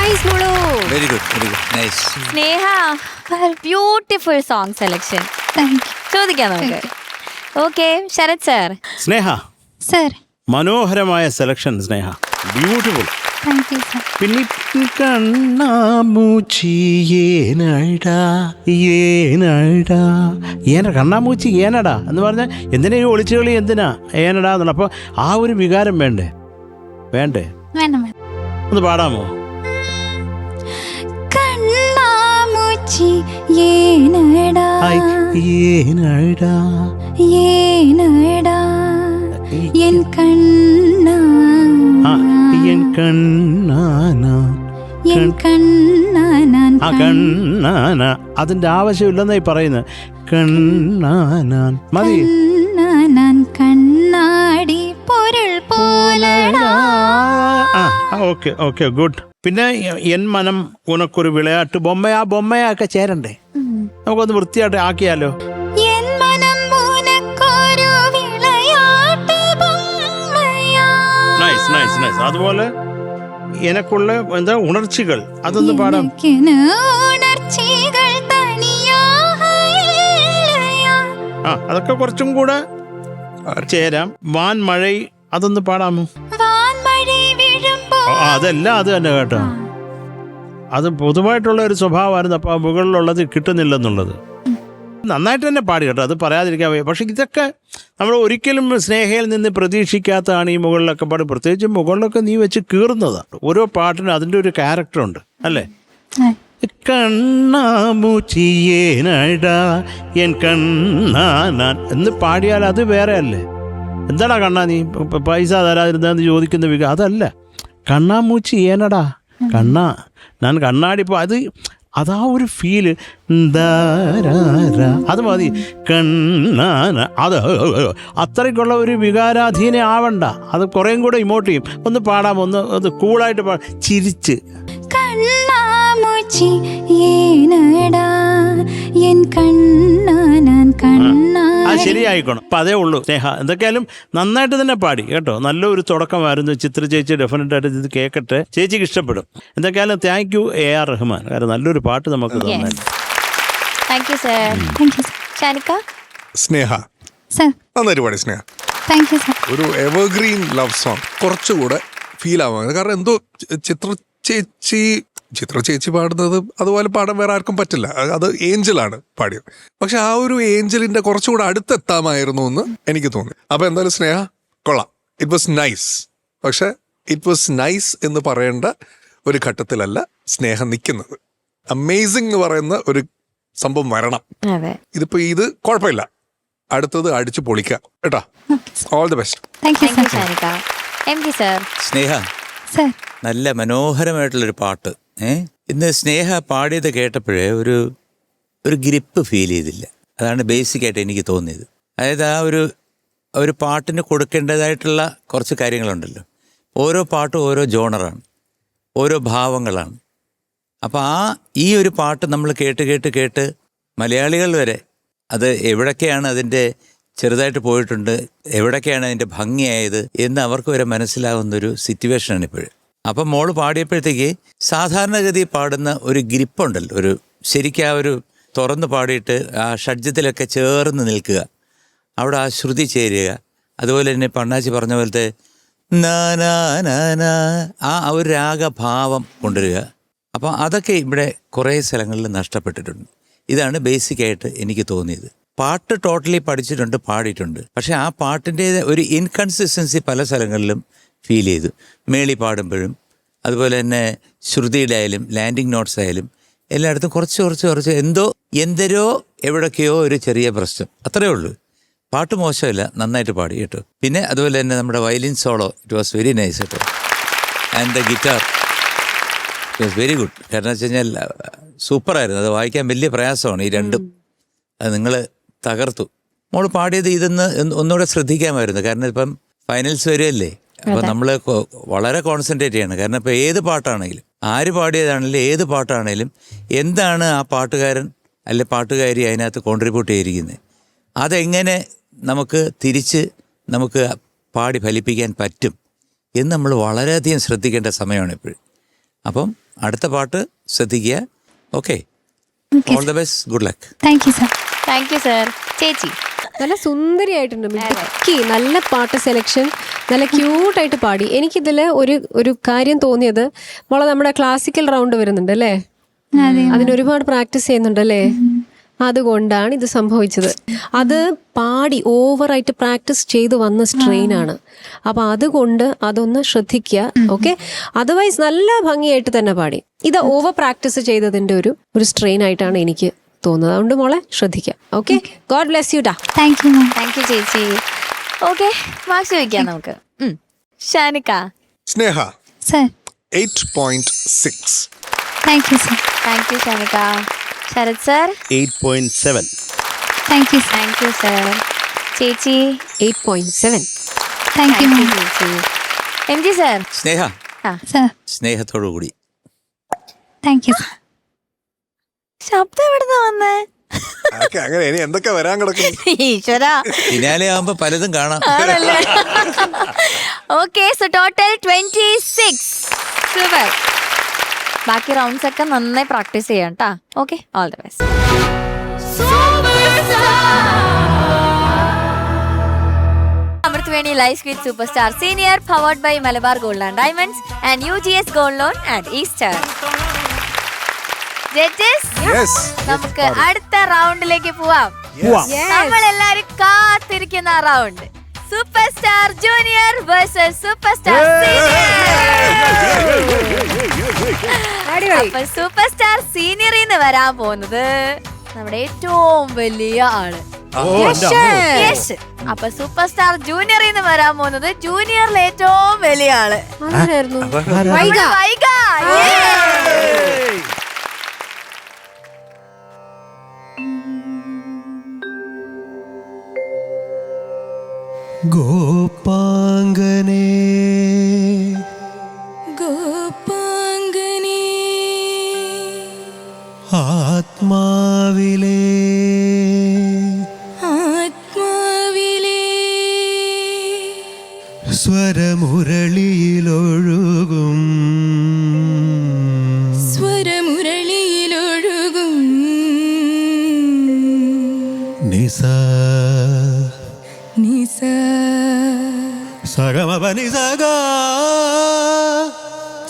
നൈസ് മോളു. Very good nice. Sneha beautiful song selection. ചോദിക്കാം നമുക്ക്. Okay Sarath sir. Sneha, sir. മനോഹരമായ selection Sneha, beautiful. Thank you sir. പിന്നെ കണ്ണാമൂച്ചി ഏനടാ ഏനടാ കണ്ണാമൂച്ചി ഏനടാ എന്ന് പറഞ്ഞാൽ എന്തിനാ ഈ ഒളിച്ചുകളി, എന്തിനാ ഏനടാ എന്നുള്ള. അപ്പോൾ ആ ഒരു വികാരം വേണ്ടേ? വേണം. ഒന്ന് പാടാമോ? കണ്ണാമൂച്ചി ഏനടാ ഏനടാ ഏനടാ എൻ കണ്ണാ എൻ കണ്ണാനാ എൻ കണ്ണാനാൻ ആ കണ്ണാന, അതിന്റെ ആവശ്യമില്ലെന്നായി പറയുന്നത്. കണ്ണാനാൻ മതി. കണ്ണാനാൻ കണ്ണാടി പൊരുൾ പോലടാ. Okay okay good. പിന്നെ എൻ മനം ഉനക്കൊരു വിളയാട്ട് ബൊമ്മയാ ബൊമ്മയൊക്കെ ചേരണ്ടേ? നമുക്കൊന്ന് വൃത്തിയായിട്ട് ആക്കിയാലോ? എൻ മനം ഉനക്കൊരു വിളയാട്ട് ബൊമ്മയാ. Nice nice nice. അതുപോലെ എനക്കുള്ള എന്താ ഉണർച്ചികൾ, അതൊന്ന് പാടാം. എനിക്കിന് ഉണർച്ചികൾ തനിയായില്ലയാ. അതൊക്കെ കുറച്ചും കൂടെ ചേരാം. വാൻ മഴ, അതൊന്ന് പാടാമോ? വാൻമഴை വീഴുമ്പോൾ അതെല്ലാം അത് തന്നെ കേട്ടോ. അത് പൊതുവായിട്ടുള്ള ഒരു സ്വഭാവമായിരുന്നു. അപ്പോൾ മുകളിലുള്ളത് കിട്ടുന്നില്ലെന്നുള്ളത് നന്നായിട്ട് തന്നെ പാടി കേട്ടോ, അത് പറയാതിരിക്കാൻ വയ്യ. പക്ഷെ ഇതൊക്കെ നമ്മൾ ഒരിക്കലും സ്നേഹയിൽ നിന്ന് പ്രതീക്ഷിക്കാത്തതാണ് ഈ മുകളിലൊക്കെ പാടി. പ്രത്യേകിച്ച് മുകളിലൊക്കെ നീ വെച്ച് കീറുന്നതാണ്. ഓരോ പാട്ടിനും അതിൻ്റെ ഒരു ക്യാരക്ടറുണ്ട് അല്ലേ? കണ്ണാമൂച്ചിയേനടാ എൻ കണ്ണാനാൻ എന്ന് പാടിയാൽ അത് വേറെ അല്ലേ? എന്താടാ കണ്ണാ നീ പൈസ തരാതിരുന്നെന്ന് ചോദിക്കുന്ന അതല്ല. കണ്ണാമൂച്ചി ഏനടാ കണ്ണാ ഞാൻ കണ്ണാടി. ഇപ്പോൾ അതാ ഒരു ഫീല്. അത് മതി. കണ്ണാന അത് അത്രയ്ക്കുള്ള ഒരു വികാരാധീന ആവണ്ട. അത് കുറേയും കൂടെ ഇമോട്ട് ചെയ്യും. ഒന്ന് പാടാം, ഒന്ന് കൂളായിട്ട് ചിരിച്ച്. കണ്ണാമൂച്ചി ഏനടാ എൻ കണ്ണാനാൻ കണ്ണാ. അത് ശരിയായിക്കോണം. അപ്പം അതേ ഉള്ളൂ സ്നേഹ. എന്തൊക്കെയാലും നന്നായിട്ട് തന്നെ പാടി കേട്ടോ. നല്ലൊരു തുടക്കമായിരുന്നു. ചിത്ര ചേച്ചി ഡെഫിനറ്റായിട്ട് ഇത് കേൾക്കട്ടെ, ചേച്ചിക്ക് ഇഷ്ടപ്പെടും. എന്തൊക്കെയാലും താങ്ക് യു AR റഹ്മാൻ. കാരണം നല്ലൊരു പാട്ട് നമുക്ക് തന്നെ. Thank you sir. Shanika. Sneha sir. നന്നായിട്ട് പാടി സ്നേഹ. Thank you sir. ഒരു എവർഗ്രീൻ ലവ് സോങ് കുറച്ചുകൂടെ ഫീൽ ആവാൻ. കാരണം എന്തോ ചിത്ര ചേച്ചി പാടുന്നത് അതുപോലെ പാടാൻ വേറെ ആർക്കും പറ്റില്ല. അത് ഏഞ്ചലാണ് പാടിയത്. പക്ഷെ ആ ഒരു ഏഞ്ചലിന്റെ കുറച്ചുകൂടെ അടുത്തെത്താമായിരുന്നു എന്ന് എനിക്ക് തോന്നി. അപ്പൊ എന്തായാലും സ്നേഹ കൊള്ളാം. It was nice. പക്ഷെ ഇറ്റ് വാസ് നൈസ് എന്ന് പറയേണ്ട ഒരു ഘട്ടത്തിലല്ല സ്നേഹം നിൽക്കുന്നത്. അമേസിംഗ് എന്ന് പറയുന്ന ഒരു സംഭവം വരണം. ഇതിപ്പോ ഇത് കുഴപ്പമില്ല. അടുത്തത് അടിച്ചു പൊളിക്കാം കേട്ടോ. All the best. Thank you sir. Sneha, sir. നല്ല മനോഹരമായിട്ടുള്ളൊരു പാട്ട്. ഇന്ന് സ്നേഹ പാടിയത് കേട്ടപ്പോഴേ ഒരു ഗ്രിപ്പ് ഫീൽ ചെയ്തില്ല. അതാണ് ബേസിക്കായിട്ട് എനിക്ക് തോന്നിയത്. അതായത് ആ ഒരു പാട്ടിന് കൊടുക്കേണ്ടതായിട്ടുള്ള കുറച്ച് കാര്യങ്ങളുണ്ടല്ലോ. ഓരോ പാട്ടും ഓരോ ജോണറാണ്, ഓരോ ഭാവങ്ങളാണ്. അപ്പോൾ ഈ ഒരു പാട്ട് നമ്മൾ കേട്ട് മലയാളികൾ വരെ അത് എവിടൊക്കെയാണ് അതിൻ്റെ ചെറുതായിട്ട് പോയിട്ടുണ്ട്, എവിടൊക്കെയാണ് അതിൻ്റെ ഭംഗിയായത് എന്ന് അവർക്ക് വരെ മനസ്സിലാവുന്നൊരു സിറ്റുവേഷനാണ് ഇപ്പോഴും. അപ്പം മോള് പാടിയപ്പോഴത്തേക്ക് സാധാരണഗതി പാടുന്ന ഒരു ഗ്രിപ്പുണ്ടല്ലോ, ശരിക്കും ആ ഒരു തുറന്ന് പാടിയിട്ട് ആ ഷഡ്ജത്തിലൊക്കെ ചേർന്ന് നിൽക്കുക, അവിടെ ആ ശ്രുതി ചേരുക. അതുപോലെ തന്നെ പണ്ണാച്ചി പറഞ്ഞ പോലത്തെ ആ ഒരു രാഗഭാവം കൊണ്ടുവരിക. അപ്പം അതൊക്കെ ഇവിടെ കുറേ സ്ഥലങ്ങളിൽ നഷ്ടപ്പെട്ടിട്ടുണ്ട്. ഇതാണ് ബേസിക്കായിട്ട് എനിക്ക് തോന്നിയത്. പാട്ട് ടോട്ടലി പഠിച്ചിട്ടുണ്ട്, പാടിയിട്ടുണ്ട്. പക്ഷെ ആ പാട്ടിൻ്റെ ഒരു ഇൻകൺസിസ്റ്റൻസി പല സ്ഥലങ്ങളിലും ഫീൽ ചെയ്തു. മേളി പാടുമ്പോഴും അതുപോലെ തന്നെ ശ്രുതിയുടെ ആയാലും ലാൻഡിങ് നോട്ട്സ് ആയാലും എല്ലായിടത്തും കുറച്ച് എന്തരോ എവിടൊക്കെയോ ഒരു ചെറിയ പ്രശ്നം, അത്രയേ ഉള്ളൂ. പാട്ട് മോശമില്ല, നന്നായിട്ട് പാടി കേട്ടോ. പിന്നെ അതുപോലെ തന്നെ നമ്മുടെ violin solo it was very nice കേട്ടോ. And the guitar it was very good. കാരണം വെച്ച് കഴിഞ്ഞാൽ സൂപ്പറായിരുന്നു. അത് വായിക്കാൻ വലിയ പ്രയാസമാണ് ഈ രണ്ടും. അത് നിങ്ങൾ തകർത്തു. മോള് പാടിയത് ഇതെന്ന് ഒന്നുകൂടെ ശ്രദ്ധിക്കാമായിരുന്നു. കാരണം ഇപ്പം ഫൈനൽസ് വരുമല്ലേ, അപ്പം നമ്മൾ വളരെ കോൺസെൻട്രേറ്റ് ചെയ്യണം. കാരണം ഇപ്പോൾ ഏത് പാട്ടാണെങ്കിലും, ആര് പാടിയതാണെങ്കിലും, ഏത് പാട്ടാണെങ്കിലും എന്താണ് ആ പാട്ടുകാരൻ അല്ലെ പാട്ടുകാരി അതിനകത്ത് കോൺട്രിബ്യൂട്ട് ചെയ്തിരിക്കുന്നത്, അതെങ്ങനെ നമുക്ക് തിരിച്ച് നമുക്ക് പാടി ഫലിപ്പിക്കാൻ പറ്റും എന്ന് നമ്മൾ വളരെയധികം ശ്രദ്ധിക്കേണ്ട സമയമാണ് ഇപ്പോഴും. അപ്പം അടുത്ത പാട്ട് ശ്രദ്ധിക്കുക. Okay, all the best, good luck. Thank you sir. Thank you sir. ചേച്ചി നല്ല സുന്ദരിയായിട്ടുണ്ട്, മിടുക്കി, നല്ല പാട്ട് സെലക്ഷൻ, നല്ല ക്യൂട്ടായിട്ട് പാടി. എനിക്കിതിൽ ഒരു കാര്യം തോന്നിയത്, മോളെ നമ്മുടെ ക്ലാസിക്കൽ റൗണ്ട് വരുന്നുണ്ട് അല്ലേ, അതിന് ഒരുപാട് പ്രാക്ടീസ് ചെയ്യുന്നുണ്ടല്ലേ, അതുകൊണ്ടാണ് ഇത് സംഭവിച്ചത്. അത് പാടി ഓവറായിട്ട് പ്രാക്ടീസ് ചെയ്ത് വന്ന സ്ട്രെയിനാണ്. അപ്പം അതുകൊണ്ട് അതൊന്ന് ശ്രദ്ധിക്കുക. ഓക്കെ, അതർവൈസ് നല്ല ഭംഗിയായിട്ട് തന്നെ പാടി. ഇത് ഓവർ പ്രാക്ടീസ് ചെയ്തതിൻ്റെ ഒരു സ്ട്രെയിൻ ആയിട്ടാണ് എനിക്ക് തോന്നുന്നത്. അതുകൊണ്ട് മോളെ ശ്രദ്ധിക്കാം. Okay, god bless you. Thank you ma'am. Thank you ചേച്ചി. ഓക്കെ, മാർക്സ് ചോദിക്കാം നമുക്ക്. Shanika. Sneha sir. 8.6. Thank you sir. Thank you Shanika. Sarath sir. 8.7. Thank you sir. Thank you sir. ചേച്ചി 8.7. Thank you ma'am. ചേച്ചി. M G sir. Sneha, sir. സ്നേഹത്തോടു കൂടി. Thank you sir. ശബ്ദം എവിടുന്ന വന്നേ? അങ്ങനെ ഇനി എന്തൊക്കെ വരാൻ കിടക്കുന്നു. ഈശ്വര. ഫിനാലെ ആവുമ്പോ പലതും കാണാം. ആണല്ലേ. Okay, so total 26. സൂപ്പർ. ബാക്കി റൗണ്ട്സ് ഒക്കെ നന്നായി പ്രാക്ടീസ് ചെയ്യാം കേട്ടാ. Okay, all the best. Amruthaveni life quiz super star senior powered by Malabar gold and diamonds and UGS gold loan and easter. Yes. നമുക്ക് അടുത്ത റൗണ്ടിലേക്ക് പോവാം. നമ്മൾ എല്ലാരും കാത്തിരിക്കുന്ന round super star junior versus super star senior. Super star സീനിയറിന്ന് വരാൻ പോകുന്നത് നമ്മുടെ ഏറ്റവും വലിയ ആള് യശ്. അപ്പൊ സൂപ്പർ സ്റ്റാർ ജൂനിയറിന്ന് വരാൻ പോകുന്നത് ജൂനിയറിലെ ഏറ്റവും വലിയ ആള് വൈഗ. ഗോപാംഗനേ ഗോപാംഗനേ ആത്മാവിലേ ആത്മാവിലേ സ്വരമുരളിയിലൊഴുകും സ്വരമുരളിയിലൊഴുകും നിസ നിസ സഗമപനി സഗ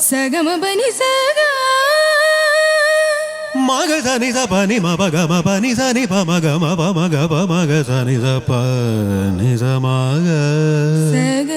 സഗമപനി സഗ മഗ സനി സ പനി മപ ഗമ പനി സനി പ മഗ മപ മഗ പ മഗ സനി സ പ നി സ മഗ സഗ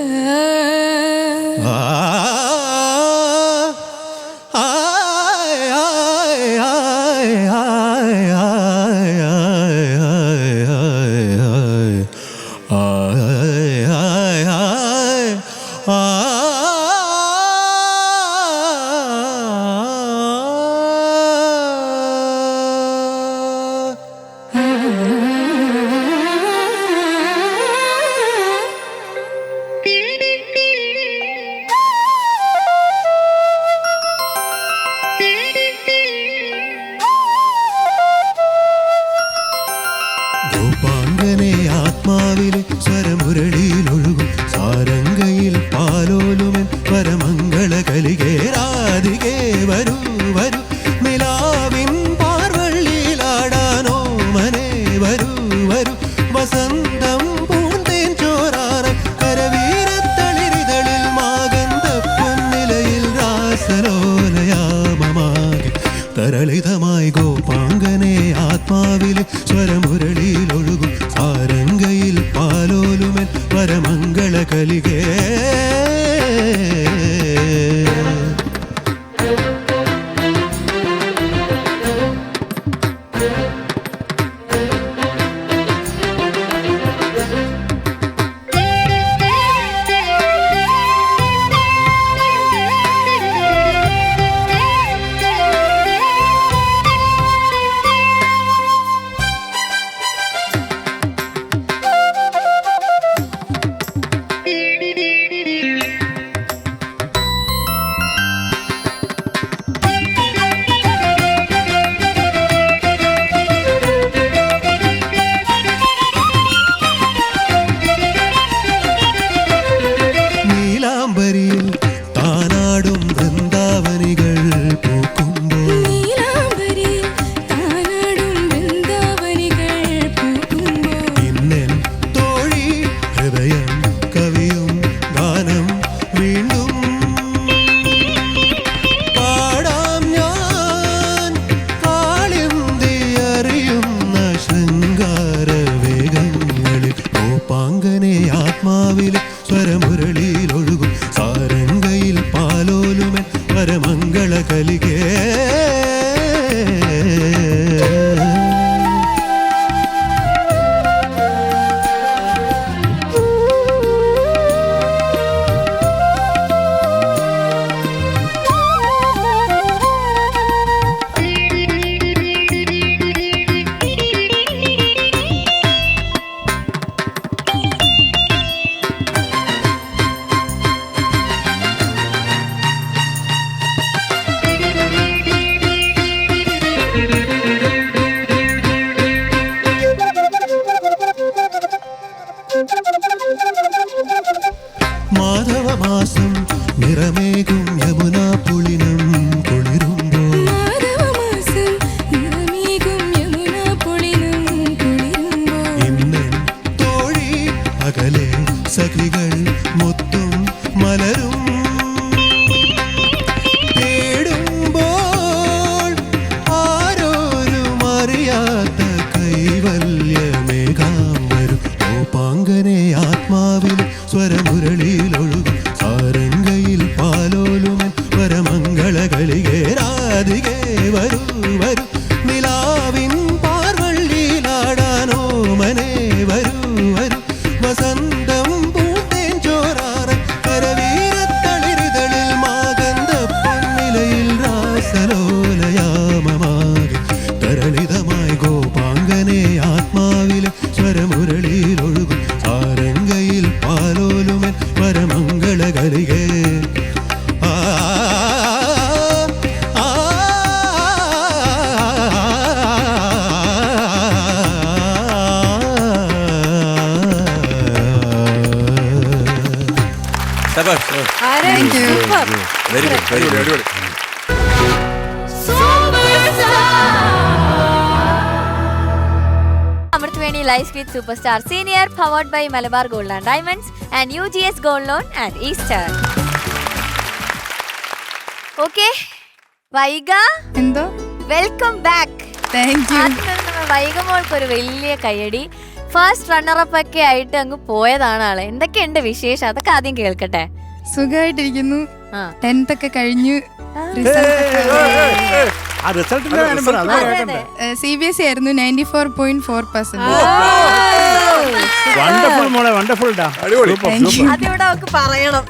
ഗോപാംഗനെ ആത്മാവിലെ സ്വരമുരളിയിലൊഴുകും സാരംഗയിൽ പാലോലുമൻ പരമംഗള കലികേ രാധികേ വരൂ വരൂ നിലാവിൻ പാർവള്ളിയിലാടാനോ മനെ വരൂ വരൂ വസന്തം പൂന്തേൻ ചോരാറ് കരവീരത്തളിരിതളിൽ മാകന്ത പൊന്നിലയിൽ രാസലോലയാമമാകെ തരളിതമായി ഗോപാംഗനെ ആത്മാവിലെ സ്വരമുരളിയിലൊഴുകും സാരംഗയിൽ പാലോലുമൻ പരമംഗള കലികേ നീലാംബരിയിൽ താനാടും വൃന്ദാവനികൾ കലികേ മാധവമാസം നിറമേകും യമുനാ പുളിനം കുളിരുമ്പോൾ മാധവമാസം നിറമേകും യമുനാ പുളിനം കുളിരുമ്പോൾ ഇന്നൻ തോഴി അകലെ സഖികൾ മുത്തും മലരും തേടുമ്പോൾ ആരോരും അറിയാത്ത കൈവല്യമേകാം വരും ഓപാങ്കനെ ആത്മാവിൽ സ്വരമുരളിയിലൊഴുകും സാരംഗയിൽ പാലോലുമൻ വരമംഗളകളികേ രാധികേ വരൂ വരൂ നിലാവിൻ പാർവള്ളിയിലാടാനോ മനെ വരൂ വരൂ വസന്തം പൂന്തേൻ ചോറാറൻ കരവീരത്തളിരുതളിൽ മാകന്ത പൊന്നിലയിൽ രാസലോലയാമമാകെ തരളിതമായി ഗോപാങ്കനെ ആത്മാവിലെ സ്വരമുരളിയിലൊഴുകും സാരംഗയിൽ പാലോലുമൻ വരമംഗളകരികേ ആ ആ സബാഷ്. Super. Very good very good. Amruthaveni life with super star senior powered by Malabar gold and diamonds and UGS gold loan and easter. Okay Vaiga, എന്തോ വെൽക്കം ബാക്ക്. Thank you. ആദ്യം തന്നെ നമ്മൾ വൈഗ മോൾക്ക് ഒരു വലിയ കയ്യടി. ഫസ്റ്റ് റണ്ണറപ്പ് ഒക്കെ ആയിട്ട് അങ്ങ് പോയതാണ് ആള്. എന്തൊക്കെയുണ്ട് വിശേഷം? അതൊക്കെ ആദ്യം കേൾക്കട്ടെ. സുഖമായിട്ടിരിക്കുന്നു. ആ. 10th ഒക്കെ കഴിഞ്ഞു. ആ റിസൾട്ടിന്റെ കാര്യം പറ, അതാ കേൾക്കണ്ടേ. CBSE ആയിരുന്നു. 94.4%. വണ്ടർഫുൾ മോളെ, വണ്ടർഫുൾ ഡാ. അടിപൊളി. Super, Thank you. സൂപ്പർ. അതിവിടെ അവർക്ക് പറയണം.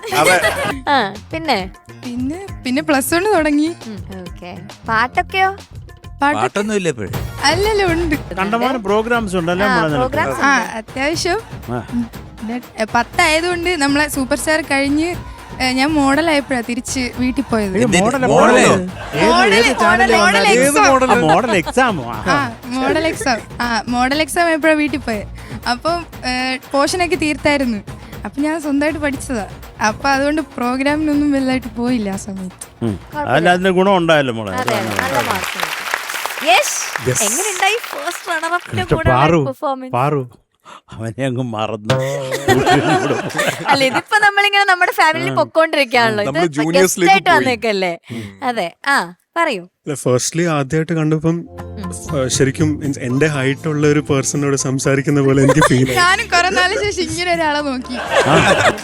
ആ, പിന്നെ പിന്നെ +1 തുടങ്ങി. ഓക്കെ പാട്ടൊക്കെയോ? പാട്ട് പാട്ടൊന്നുമില്ല ഇപ്പോഴും. അല്ലല്ലോ ഉണ്ട്. കണ്ടമാനം പ്രോഗ്രാംസ് ഉണ്ടല്ലേ മോളെ നിനക്ക്? പ്രോഗ്രാംസ് ആ അത്യാവശ്യം. ആ. 10 ആയതുകൊണ്ട് നമ്മളെ സൂപ്പർ സ്റ്റാർ കഴിഞ്ഞ് ഞാൻ മോഡലായപ്പോഴാണ് തിരിച്ച് വീട്ടിൽ പോയത്. ഇത് മോഡൽ മോഡലോ? മോഡൽ എക്സാമോ? മോഡൽ എക്സാം ആയപ്പോഴാണ് വീട്ടിൽ പോയത്. അപ്പം പോർഷനൊക്കെ തീർത്തായിരുന്നു. അപ്പം ഞാൻ സ്വന്തമായിട്ട് പഠിച്ചതാ. അപ്പം അതുകൊണ്ട് പ്രോഗ്രാമിനൊന്നും വലുതായിട്ട് പോയില്ല ആ സമയത്ത്. അല്ല, അതിന്റെ ഗുണം ഉണ്ടായല്ലോ മോളെ. അതെ, നല്ല മാർക്ക്. യെസ്. എങ്ങനെയുണ്ടായി ഫസ്റ്റ് റണ്ണറപ്പിന്റെ കൂടെ പെർഫോമൻസ്? പാറു അവനെ അങ്ങ് മറന്നു. അല്ല, ഇതിപ്പോ നമ്മളിങ്ങനെ നമ്മുടെ ഫാമിലി പൊക്കോണ്ടിരിക്കുകയാണല്ലോ. നമ്മള് ഇത് juniors-ലേക്ക് ഗസ്റ്റ് ആയിട്ട് വന്നേക്കല്ലേ? അതെ. ആ പറയൂ. ഫസ്റ്റ്ലി ആദ്യമായിട്ട് കണ്ടപ്പം ശരിക്കും എന്റെ ഹൈറ്റ് ഉള്ള ഒരു പേഴ്സണോട് സംസാരിക്കുന്ന പോലെ എനിക്ക് ഫീൽ ആയി. ഞാനും കുറെ നാളെ ശേഷം ഇങ്ങനെ ഒരാളെ നോക്കി.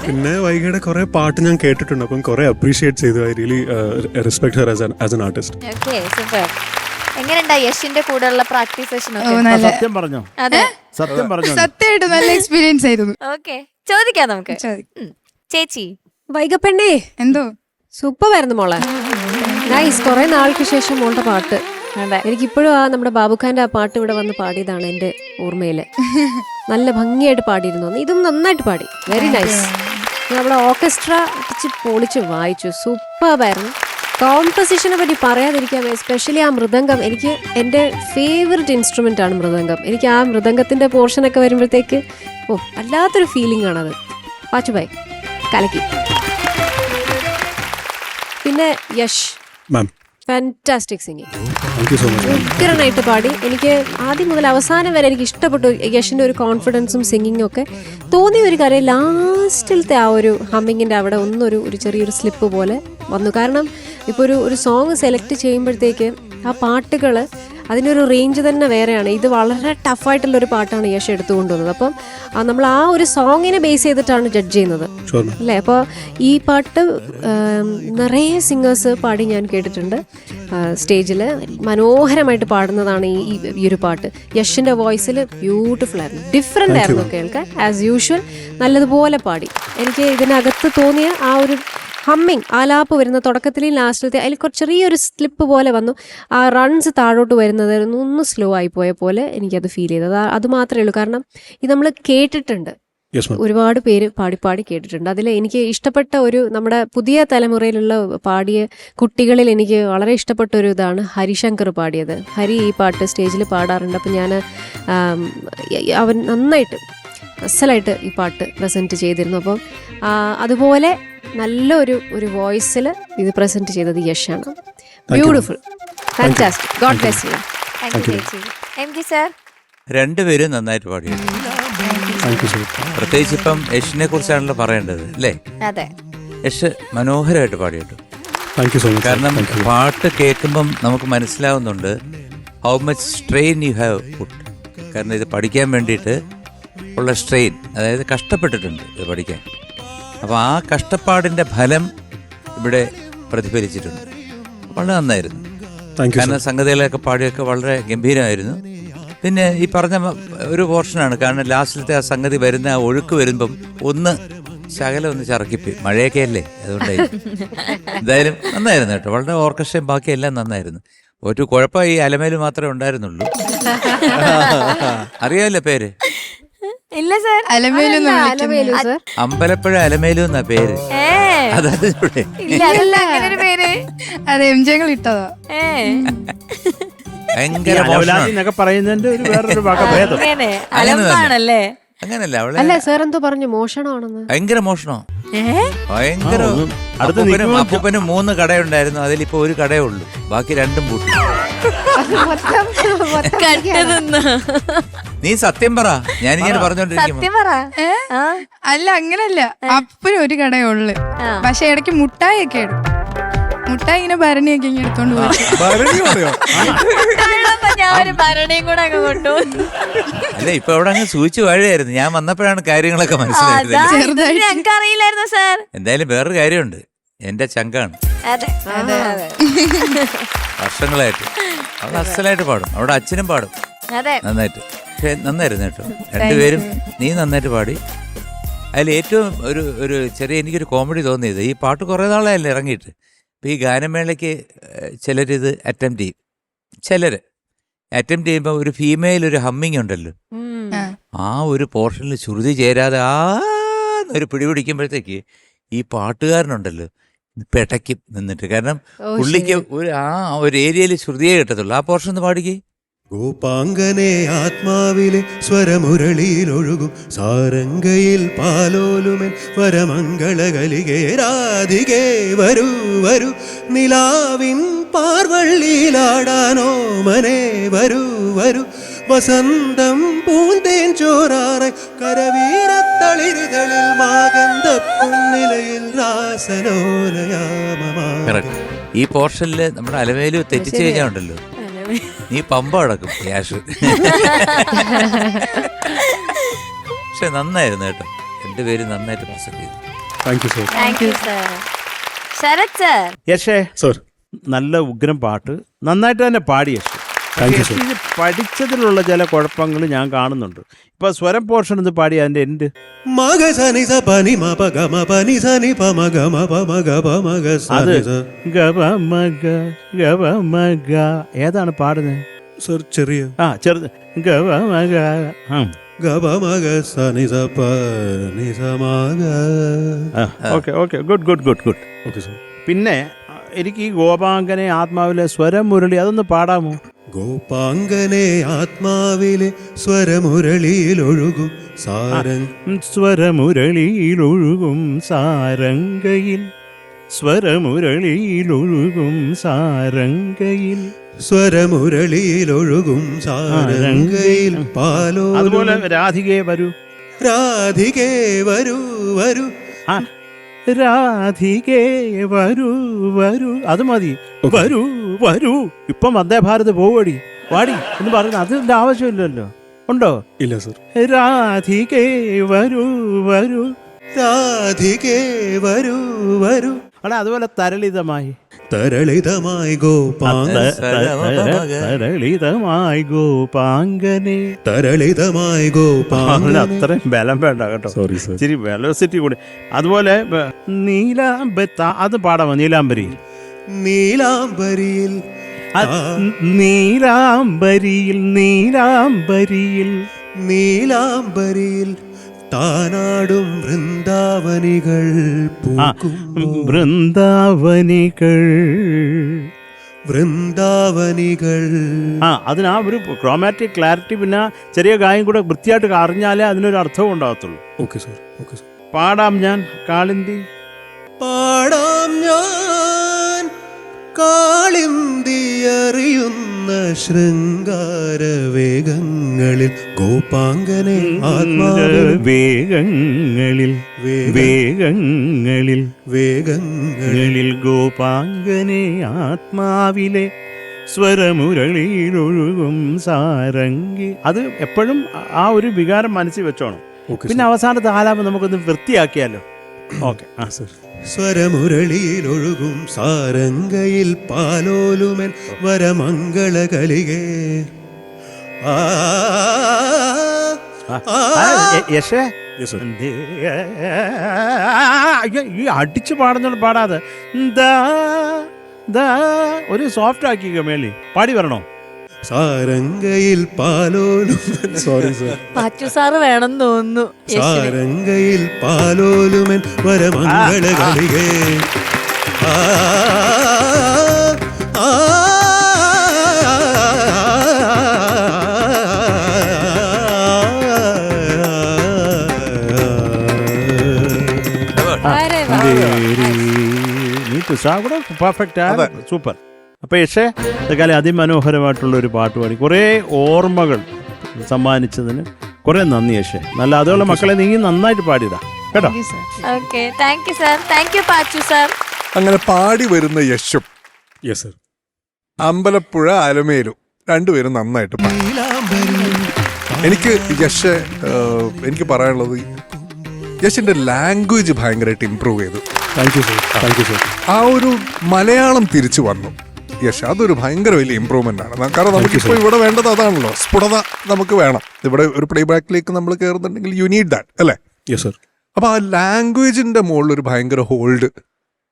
പിന്നെ വൈകയുടെ കുറെ പാട്ട് ഞാൻ കേട്ടിട്ടുണ്ട്, അപ്പം കുറെ അപ്രീഷിയേറ്റ് ചെയ്തു. I really respect her as an artist. Okay, super. എങ്ങനെയുണ്ടായി യഷിന്റെ കൂടെയുള്ള പ്രാക്ടീസ് സെഷൻ? സത്യം പറഞ്ഞോ? അതെ, സത്യം പറഞ്ഞോ? സത്യമായിട്ട് നല്ല എക്സ്പീരിയൻസ് ആയിരുന്നു. ഓക്കെ, ചോദിക്കാം നമുക്ക്. ചോദിക്ക്. ചേച്ചി വൈകപ്പെണ്ണേ എന്തോ സൂപ്പർ ആയിരുന്നു മോളെ. നൈസ്. കുറെ നാൾക്ക് ശേഷം മോളുടെ പാട്ട്. അതെ, എനിക്കിപ്പോഴും ആ നമ്മുടെ ബാബുഖാന്റെ ആ പാട്ട് ഇവിടെ വന്ന് പാടിയതാണ് എൻ്റെ ഓർമ്മയില്. നല്ല ഭംഗിയായിട്ട് പാടിയിരുന്നു. ഇതും നന്നായിട്ട് പാടി. Very nice. നമ്മളെ ഓർക്കസ്ട്ര പൊളിച്ച് വായിച്ചു. സൂപ്പറായിരുന്നു. കോമ്പസിഷനെ പറ്റി പറയാതിരിക്കാം. എസ്പെഷ്യലി ആ മൃദംഗം. എനിക്ക് എൻ്റെ ഫേവററ്റ് ഇൻസ്ട്രുമെൻ്റ് ആണ് മൃദംഗം. എനിക്ക് ആ മൃദംഗത്തിൻ്റെ പോർഷനൊക്കെ വരുമ്പോഴത്തേക്ക് വല്ലാത്തൊരു ഫീലിംഗ് ആണത്. പാച്ചുബായ് കലക്കി. പിന്നെ Yash ma'am, fantastic singing. Thank you so much. ഉഗ്രനായിട്ട് പാടി. എനിക്ക് ആദ്യം മുതൽ അവസാനം വരെ എനിക്ക് ഇഷ്ടപ്പെട്ടു. യഷിൻ്റെ ഒരു കോൺഫിഡൻസും സിംഗിങ്ങും ഒക്കെ. തോന്നിയ ഒരു കാര്യം ലാസ്റ്റിലത്തെ ആ ഒരു ഹമ്മിങ്ങിൻ്റെ അവിടെ ഒരു ചെറിയൊരു സ്ലിപ്പ് പോലെ വന്നു. കാരണം ഇപ്പോൾ ഒരു സോങ് സെലക്ട് ചെയ്യുമ്പോഴത്തേക്ക് ആ പാട്ടുകൾ അതിനൊരു റേഞ്ച് തന്നെ വേറെയാണ്. ഇത് വളരെ ടഫായിട്ടുള്ളൊരു പാട്ടാണ് യശ് എടുത്തുകൊണ്ടുവന്നത്. അപ്പം നമ്മൾ ആ ഒരു സോങ്ങിനെ ബേസ് ചെയ്തിട്ടാണ് ജഡ്ജ് ചെയ്യുന്നത് അല്ലേ. അപ്പോൾ ഈ പാട്ട് നിറയെ സിംഗേഴ്സ് പാടി ഞാൻ കേട്ടിട്ടുണ്ട് സ്റ്റേജിൽ. മനോഹരമായിട്ട് പാടുന്നതാണ് ഈ ഒരു പാട്ട്. യഷിൻ്റെ വോയിസിൽ ബ്യൂട്ടിഫുൾ ആയിരുന്നു, ഡിഫറെൻ്റ് ആയിരുന്നു കേൾക്കാൻ. ആസ് യൂഷ്വൽ നല്ലതുപോലെ പാടി. എനിക്ക് ഇതിനകത്ത് തോന്നിയ ആ ഒരു ഹമ്മിങ്, ആലാപ്പ് വരുന്ന തുടക്കത്തിലും ലാസ്റ്റിലത്തെ അതിൽ കുറച്ച് ചെറിയൊരു സ്ലിപ്പ് പോലെ വന്നു. ആ റൺസ് താഴോട്ട് വരുന്നത് ഒന്ന് സ്ലോ ആയി പോയ പോലെ എനിക്കത് ഫീൽ ചെയ്തത്. അത് മാത്രമേ ഉള്ളൂ. കാരണം ഇത് നമ്മൾ കേട്ടിട്ടുണ്ട്, ഒരുപാട് പേര് പാടി കേട്ടിട്ടുണ്ട്. അതിൽ എനിക്ക് ഇഷ്ടപ്പെട്ട നമ്മുടെ പുതിയ തലമുറയിലുള്ള പാടിയ കുട്ടികളിൽ എനിക്ക് വളരെ ഇഷ്ടപ്പെട്ട ഒരു ഇതാണ് ഹരിശങ്കർ പാടിയത്. ഹരി ഈ പാട്ട് സ്റ്റേജിൽ പാടാറുണ്ട്. അപ്പം ഞാൻ അവൻ നന്നായിട്ട് അസലായിട്ട് ഈ പാട്ട് പ്രസൻറ്റ് ചെയ്തിരുന്നു. അപ്പം അതുപോലെ നല്ല ഒരു വോയിസിൽ ഇത് പ്രസൻറ്റ് ചെയ്തത് യഷാണ്. Beautiful, fantastic. God bless you. MK sir. രണ്ടുപേരും നന്നായിട്ട് പാടിയിട്ടുണ്ട്. പ്രത്യേകിച്ച് ഇപ്പം യഷിനെ കുറിച്ചാണല്ലോ പറയേണ്ടത് അല്ലേ? അതെ, യഷ് മനോഹരമായിട്ട് പാടിയിട്ടു. കാരണം കാരണം പാട്ട് കേൾക്കുമ്പം നമുക്ക് മനസ്സിലാവുന്നുണ്ട് how much strain you have put. കാരണം ഇത് പഠിക്കാൻ വേണ്ടിയിട്ട് ഉള്ള സ്ട്രെയിൻ, അതായത് കഷ്ടപ്പെട്ടിട്ടുണ്ട് ഇത് പഠിക്കാൻ. അപ്പോൾ ആ കഷ്ടപ്പാടിൻ്റെ ഫലം ഇവിടെ പ്രതിഫലിച്ചിട്ടുണ്ട്. വളരെ നന്നായിരുന്നു. കാരണം സംഗതികളൊക്കെ പാടിയൊക്കെ വളരെ ഗംഭീരമായിരുന്നു. പിന്നെ ഈ പറഞ്ഞ ഒരു പോർഷനാണ്. കാരണം ലാസ്റ്റിലത്തെ ആ സംഗതി വരുന്ന ആ ഒഴുക്ക് വരുമ്പം ശകലം ഒന്ന് ചറക്കിപ്പോയി. മഴയൊക്കെ അല്ലേ, അതുകൊണ്ടായിരുന്നു. എന്തായാലും നന്നായിരുന്നു കേട്ടോ. വളരെ ഓർക്കസ്ട്രയും ബാക്കിയെല്ലാം നന്നായിരുന്നു. ഒരു കുഴപ്പം ഈ അലമേല് മാത്രമേ ഉണ്ടായിരുന്നുള്ളൂ. അറിയാമല്ലോ പേര്? ഇല്ല സർ, അലമേലു സർ. അമ്പലപ്പുഴ അലമേലു എന്നാ പേര്. അതായത് ഇവിടെ ഇല്ല, അതല്ല അങ്ങനെ ഒരു പേര്. അത് MJ ഇട്ടതാ. ഭയങ്കര അലവലാതി എന്നൊക്കെ പറയുന്നതിന്റെ ഒരു വേറൊരു വകഭേദം. അങ്ങനെ അലമ്പാണല്ലേ? അങ്ങനല്ല, അവളെ അല്ല സാർ എന്തോ പറഞ്ഞു മോഷണമാണെന്ന്. ഭയങ്കര മോഷണോ, ഭയങ്കര. അടുത്ത് അപ്പൂപ്പന് 3 കടയുണ്ടായിരുന്നു, അതിലിപ്പോ ഒരു കടയേ ഉള്ളൂ, ബാക്കി 2 പൂട്ടി. നീ സത്യം പറ, ഞാനിങ്ങനെ പറഞ്ഞോണ്ടിരിക്കുമ്പോ. സത്യം പറ. അല്ല അങ്ങനല്ല, അപ്പനും ഒരു കടയേ ഉള്ളു. പക്ഷെ ഇടയ്ക്ക് മുട്ടായി ഒക്കെ എടുക്കും. മുട്ടായി ഇങ്ങനെ ഭരണിയൊക്കെ ഇങ്ങനെ എടുത്തോണ്ട് പോയി. ഞാൻ ഒരു ഭരണയും കൂടെ അങ്ങ് കൊണ്ടുപോകും. അല്ല, ഇപ്പൊ അവിടെ അങ്ങ് സൂചിച്ചു വാഴയായിരുന്നു. ഞാൻ വന്നപ്പോഴാണ് കാര്യങ്ങളൊക്കെ മനസ്സിലായത്. ഞങ്ങൾക്ക് അറിയില്ലായിരുന്നു സാർ. എന്തായാലും വേറൊരു കാര്യമുണ്ട്, എന്റെ ചങ്കാണ്. അതെ അതെ അതെ, വർഷങ്ങളായിട്ട് അവൾ അസലായിട്ട് പാടും. അവിടെ അച്ഛനും പാടും അതെ, നന്നായിട്ട്. പക്ഷെ നന്നായിരുന്നു കേട്ടോ, രണ്ടുപേരും. നീ നന്നായിട്ട് പാടി. അതിൽ ഏറ്റവും ഒരു ചെറിയ എനിക്കൊരു കോമഡി തോന്നിയത്, ഈ പാട്ട് കുറേ നാളായല്ലേ ഇറങ്ങിയിട്ട്. ഇപ്പം ഈ ഗാനമേളയ്ക്ക് ചിലരിത് അറ്റംപ്റ്റ് ചെയ്യും. ചിലർ അറ്റംപ്റ്റ് ചെയ്യുമ്പോൾ ഒരു ഫീമെയിൽ ഒരു ഹമ്മിങ് ഉണ്ടല്ലോ, ആ ഒരു പോർഷനിൽ ശ്രുതി ചേരാതെ ഒരു പിടിപിടിക്കുമ്പോഴത്തേക്ക് ഈ പാട്ടുകാരനുണ്ടല്ലോ പെടയ്ക്കും നിന്നിട്ട്. കാരണം പുള്ളിക്ക് ഒരു ഏരിയയിൽ ശ്രുതിയെ കിട്ടത്തുള്ളൂ. ആ പോർഷൻ ഒന്ന് പാടിക്കേ. ഗോപാംഗനെ ആത്മാവിലെ സ്വരമുരളിയിലൊഴുകും സാരംഗയിൽ പാലോലുമൻ വരമംഗളകലികേ രാധികേ വരൂ വരൂ നിലാവിൻ പാർവള്ളിയിലാടാനോ മനെ വരൂ വരൂ വസന്തം പൂന്തേൻ ചോറാറെ കരവീരത്തളിരിതളിൽ മാകന്ത പുന്നിലയിൽ രാസലോലയാമമാ. ഈ പോർഷനിൽ നമ്മുടെ അലമേലു തെറ്റിച്ചു കഴിഞ്ഞാൽ ഉണ്ടല്ലോ, നീ പമ്പ അടക്കും ക്യാഷ്. പക്ഷെ നന്നായിരുന്നു കേട്ടോ, രണ്ടുപേരും നന്നായിട്ട് പ്രസന്റ് ചെയ്തു. Thank you sir. Sarath sir. യശേ സർ, നല്ല ഉഗ്രം പാട്ട്, നന്നായിട്ട് തന്നെ പാടി യശ്. ഇത് പഠിച്ചതിലുള്ള ചില കുഴപ്പങ്ങൾ ഞാൻ കാണുന്നുണ്ട്. ഇപ്പൊ സ്വരം പോർഷൻ ഒന്ന് പാടി അതിന്റെ എൻഡ്. ഏതാണ് പാടുന്നത് സർ? ചെറിയ ചെറുത് okay okay, good good good good. Okay sir. പിന്നെ എനിക്ക് ഈ ഗോപാംഗനെ ആത്മാവിലെ സ്വരം മുരളി അതൊന്ന് പാടാമോ? ഗോപാംഗനെ ആത്മാവിലെ സ്വരമുരളിയിലൊഴുകും സ്വരമുരളിയിലൊഴുകും സാരംഗയിൽ, സ്വരമുരളിയിലൊഴുകും സാരംഗയിൽ, സ്വരമുരളിയിലൊഴുകും സാരംഗയിൽ പാലോ. അതുപോലെ രാധികേ വരൂ, രാധികേ വരൂ വരൂ, രാധികേ വരൂ വരൂ, അത് മതി. വരൂ വരൂ. ഇപ്പം വന്ദേ ഭാരത് പോവടി. വാടി എന്ന് പറയുന്നത് അതിന്റെ ആവശ്യമില്ലല്ലോ. ഉണ്ടോ? ഇല്ല സർ. രാധികേ വരൂ വരൂ രാധികേ വരൂ വരൂ. അടാ അതുപോലെ തരളിതമായി തരളിതമായി ഗോപാംഗ തരളിതമായി ഗോപാംഗനെ. തരളിതമായി ഗോപാംഗ. അത്രയും ബലം വേണ്ട കേട്ടോ. Sorry sir. ഇച്ചിരി വെലോസിറ്റി കൂടി. അതുപോലെ അത് പാടാമോ? നീലാംബരി. നീലാംബരിയിൽ നീലാംബരിയിൽ നീലാംബരിയിൽ നീലാംബരിയിൽ താനാടും വൃന്ദാവനികൾ വൃന്ദാവനികൾ വൃന്ദാവനികൾ. അതിനാ ഒരു ക്രോമാറ്റിക് ക്ലാരിറ്റി പിന്നെ ചെറിയ ഗായം കൂടെ വൃത്തിയായിട്ട് അറിഞ്ഞാലേ അതിനൊരു അർത്ഥവും ഉണ്ടാകത്തുള്ളൂ. Okay sir. Okay sir. പാടാം ഞാൻ കാളിന്തി. പാടാം ഞാൻ കാളിന്തി അറിയുന്ന ശൃംഗാര വേഗങ്ങളിൽ ഗോപാംഗനെ ആത്മാവിൽ വേഗങ്ങളിൽ വേഗങ്ങളിൽ വേഗങ്ങളിൽ ഗോപാംഗനെ ആത്മാവിലെ സ്വരമുരളിയിലൊഴുകും സാരംഗി. അത് എപ്പോഴും ആ ഒരു വികാരം മനസ്സിൽ വെച്ചോണം. പിന്നെ അവസാനത്തെ ആലാപം നമുക്കൊന്ന് വൃത്തിയാക്കിയാലോ? ഓക്കെ. സർ. സ്വരമുരളിയിലൊഴുകും സാരംഗയിൽ പാലോലുമൻ വരമംഗള കലികേ. യശേ ഈ അടിച്ചു പാടുന്ന പാടാതെ ഒരു സോഫ്റ്റ് ആക്കിക്കോ മേളി. പാടി വരണോ? സാരംഗയിൽ പാലോലുമൻ. Sorry sir. പാച്ചു സാറ് വേണം തോന്നുന്നു. സാരംഗയിൽ പാലോലുമൻ വരമംഗള കലികേ. സൂപ്പർ. അപ്പൊ യക്ഷേ ഇതേക്കാലം അതിമനോഹരമായിട്ടുള്ള ഒരു പാട്ട് പാടി കുറേ ഓർമ്മകൾ സമ്മാനിച്ചതിന് കുറെ നന്ദി യക്ഷേ. നല്ല അതുള്ള മക്കളെ നീ നന്നായിട്ട് പാടിയതാ കേട്ടോ. Okay, thank you sir. Thank U Pachu sir. അങ്ങനെ പാടി വരുന്ന യശും യെസ് സർ. അമ്പലപ്പുഴ അലമേലും രണ്ടുപേരും നന്നായിട്ട് പാടി. എനിക്ക് എനിക്ക് പറയാനുള്ളത് യശിന്റെ ലാംഗ്വേജ് ഭയങ്കരമായിട്ട് ഇമ്പ്രൂവ് ചെയ്തു. Thank you sir. Thank you sir. ആ ഒരു മലയാളം തിരിച്ചു വന്നു യശ്. അതൊരു ഭയങ്കര വലിയ ഇമ്പ്രൂവ്മെന്റ് ആണ്. കാരണം നമുക്കിപ്പോൾ ഇവിടെ വേണ്ടത് അതാണല്ലോ, സ്ഫുടത നമുക്ക് വേണം. ഇവിടെ ഒരു പ്ലേ ബാക്കിലേക്ക് നമ്മൾ കയറുന്നുണ്ടെങ്കിൽ യു നീഡ് ദാറ്റ് അല്ലേ? Yes sir. അപ്പൊ ആ ലാംഗ്വേജിന്റെ മുകളിൽ ഒരു ഭയങ്കര ഹോൾഡ്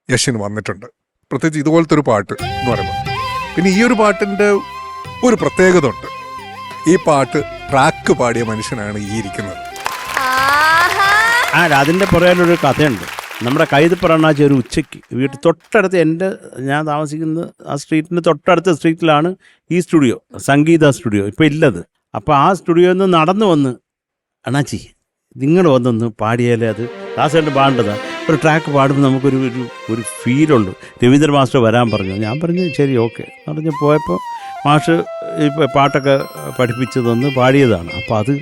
യശിന് വന്നിട്ടുണ്ട്, പ്രത്യേകിച്ച് ഇതുപോലത്തെ ഒരു പാട്ട് എന്ന് പറയുമ്പോൾ. പിന്നെ ഈ ഒരു പാട്ടിന്റെ ഒരു പ്രത്യേകത ഉണ്ട്. ഈ പാട്ട് ട്രാക്ക് പാടിയ മനുഷ്യനാണ് ഈ ഇരിക്കുന്നത്. അതിന്റെ പുറകിലൊരു കഥയുണ്ട്. നമ്മുടെ കൈതപ്പറണ്ണാച്ചി ഒരു ഉച്ചയ്ക്ക് വീട്ടിൽ തൊട്ടടുത്ത് ഞാൻ താമസിക്കുന്ന ആ സ്ട്രീറ്റിന് തൊട്ടടുത്ത സ്ട്രീറ്റിലാണ് ഈ സ്റ്റുഡിയോ, സംഗീത സ്റ്റുഡിയോ. ഇപ്പം ഇല്ലത്. അപ്പോൾ ആ സ്റ്റുഡിയോയിൽ നിന്ന് നടന്നു വന്ന് അണ്ണാച്ചി നിങ്ങൾ വന്നൊന്ന് പാടിയാലേ അത് ദാസേട്ട് പാടേണ്ടതാണ്. ഒരു ട്രാക്ക് പാടുമ്പോൾ നമുക്കൊരു ഒരു ഫീലുണ്ട്. രവീന്ദ്ര മാസ്റ്റർ വരാൻ പറഞ്ഞു. ഞാൻ പറഞ്ഞു ശരി ഓക്കെ പറഞ്ഞ് പോയപ്പോൾ മാഷ് ഇപ്പോൾ പാട്ടൊക്കെ പഠിപ്പിച്ചു തന്ന് പാടിയതാണ്. അപ്പോൾ അത്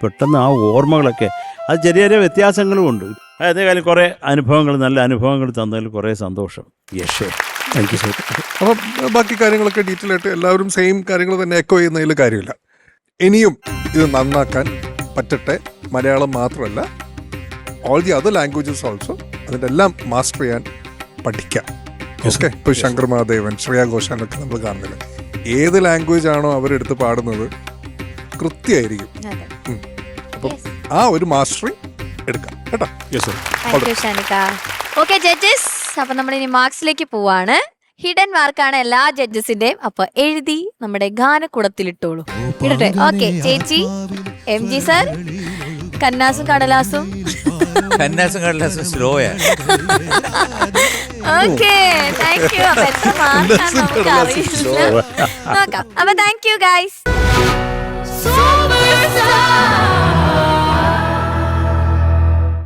പെട്ടെന്ന് ആ ഓർമ്മകളൊക്കെ അത് ചെറിയ ചെറിയ വ്യത്യാസങ്ങളും ഉണ്ട്. അതേകാലം കുറേ അനുഭവങ്ങൾ, നല്ല അനുഭവങ്ങൾ തന്നതിൽ കുറേ സന്തോഷം യശേ. Thank you sir. അപ്പം ബാക്കി കാര്യങ്ങളൊക്കെ ഡീറ്റെയിൽ ആയിട്ട് എല്ലാവരും സെയിം കാര്യങ്ങൾ തന്നെ എക്കോ ചെയ്യുന്നതിൽ കാര്യമില്ല. ഇനിയും ഇത് നന്നാക്കാൻ പറ്റട്ടെ. മലയാളം മാത്രമല്ല, all the other languages also അതിൻ്റെ എല്ലാം മാസ്റ്റർ ചെയ്യാൻ പഠിക്കാം. ഓക്കെ. ഇപ്പോൾ ശങ്കർ മഹാദേവൻ, ശ്രേയാ ഘോഷാലൊക്കെ നമ്മൾ കാണുന്നില്ല. ഏത് ലാംഗ്വേജ് ആണോ അവരെടുത്ത് പാടുന്നത് കൃത്യമായിരിക്കും. അപ്പം ആ ഒരു മാസ്റ്ററിങ് എടുക്കാം കേട്ടോ. Yes sir. ഓക്കെ ജഡ്ജസ്, അപ്പൊ നമ്മൾ ഇനി മാർക്സിലേക്ക് പോവാണ്. ഹിഡൻ മാർക്കാണ് എല്ലാ ജഡ്ജസിന്റെയും. അപ്പൊ എഴുതി നമ്മുടെ ഗാനക്കുടത്തിലിട്ടോളൂ. ഇടട്ടെ? ഓക്കെ. ചേച്ചി, MG സർ, കന്നാസും കടലാസും. കന്നാസും കടലാസും സ്ലോയാണ്. Okay, thank you. അപ്പൊ എത്ര മാർക്കാണ് നമുക്ക് അറിയില്ല. നോക്കാം. അപ്പൊ താങ്ക് യു ഗൈസ്.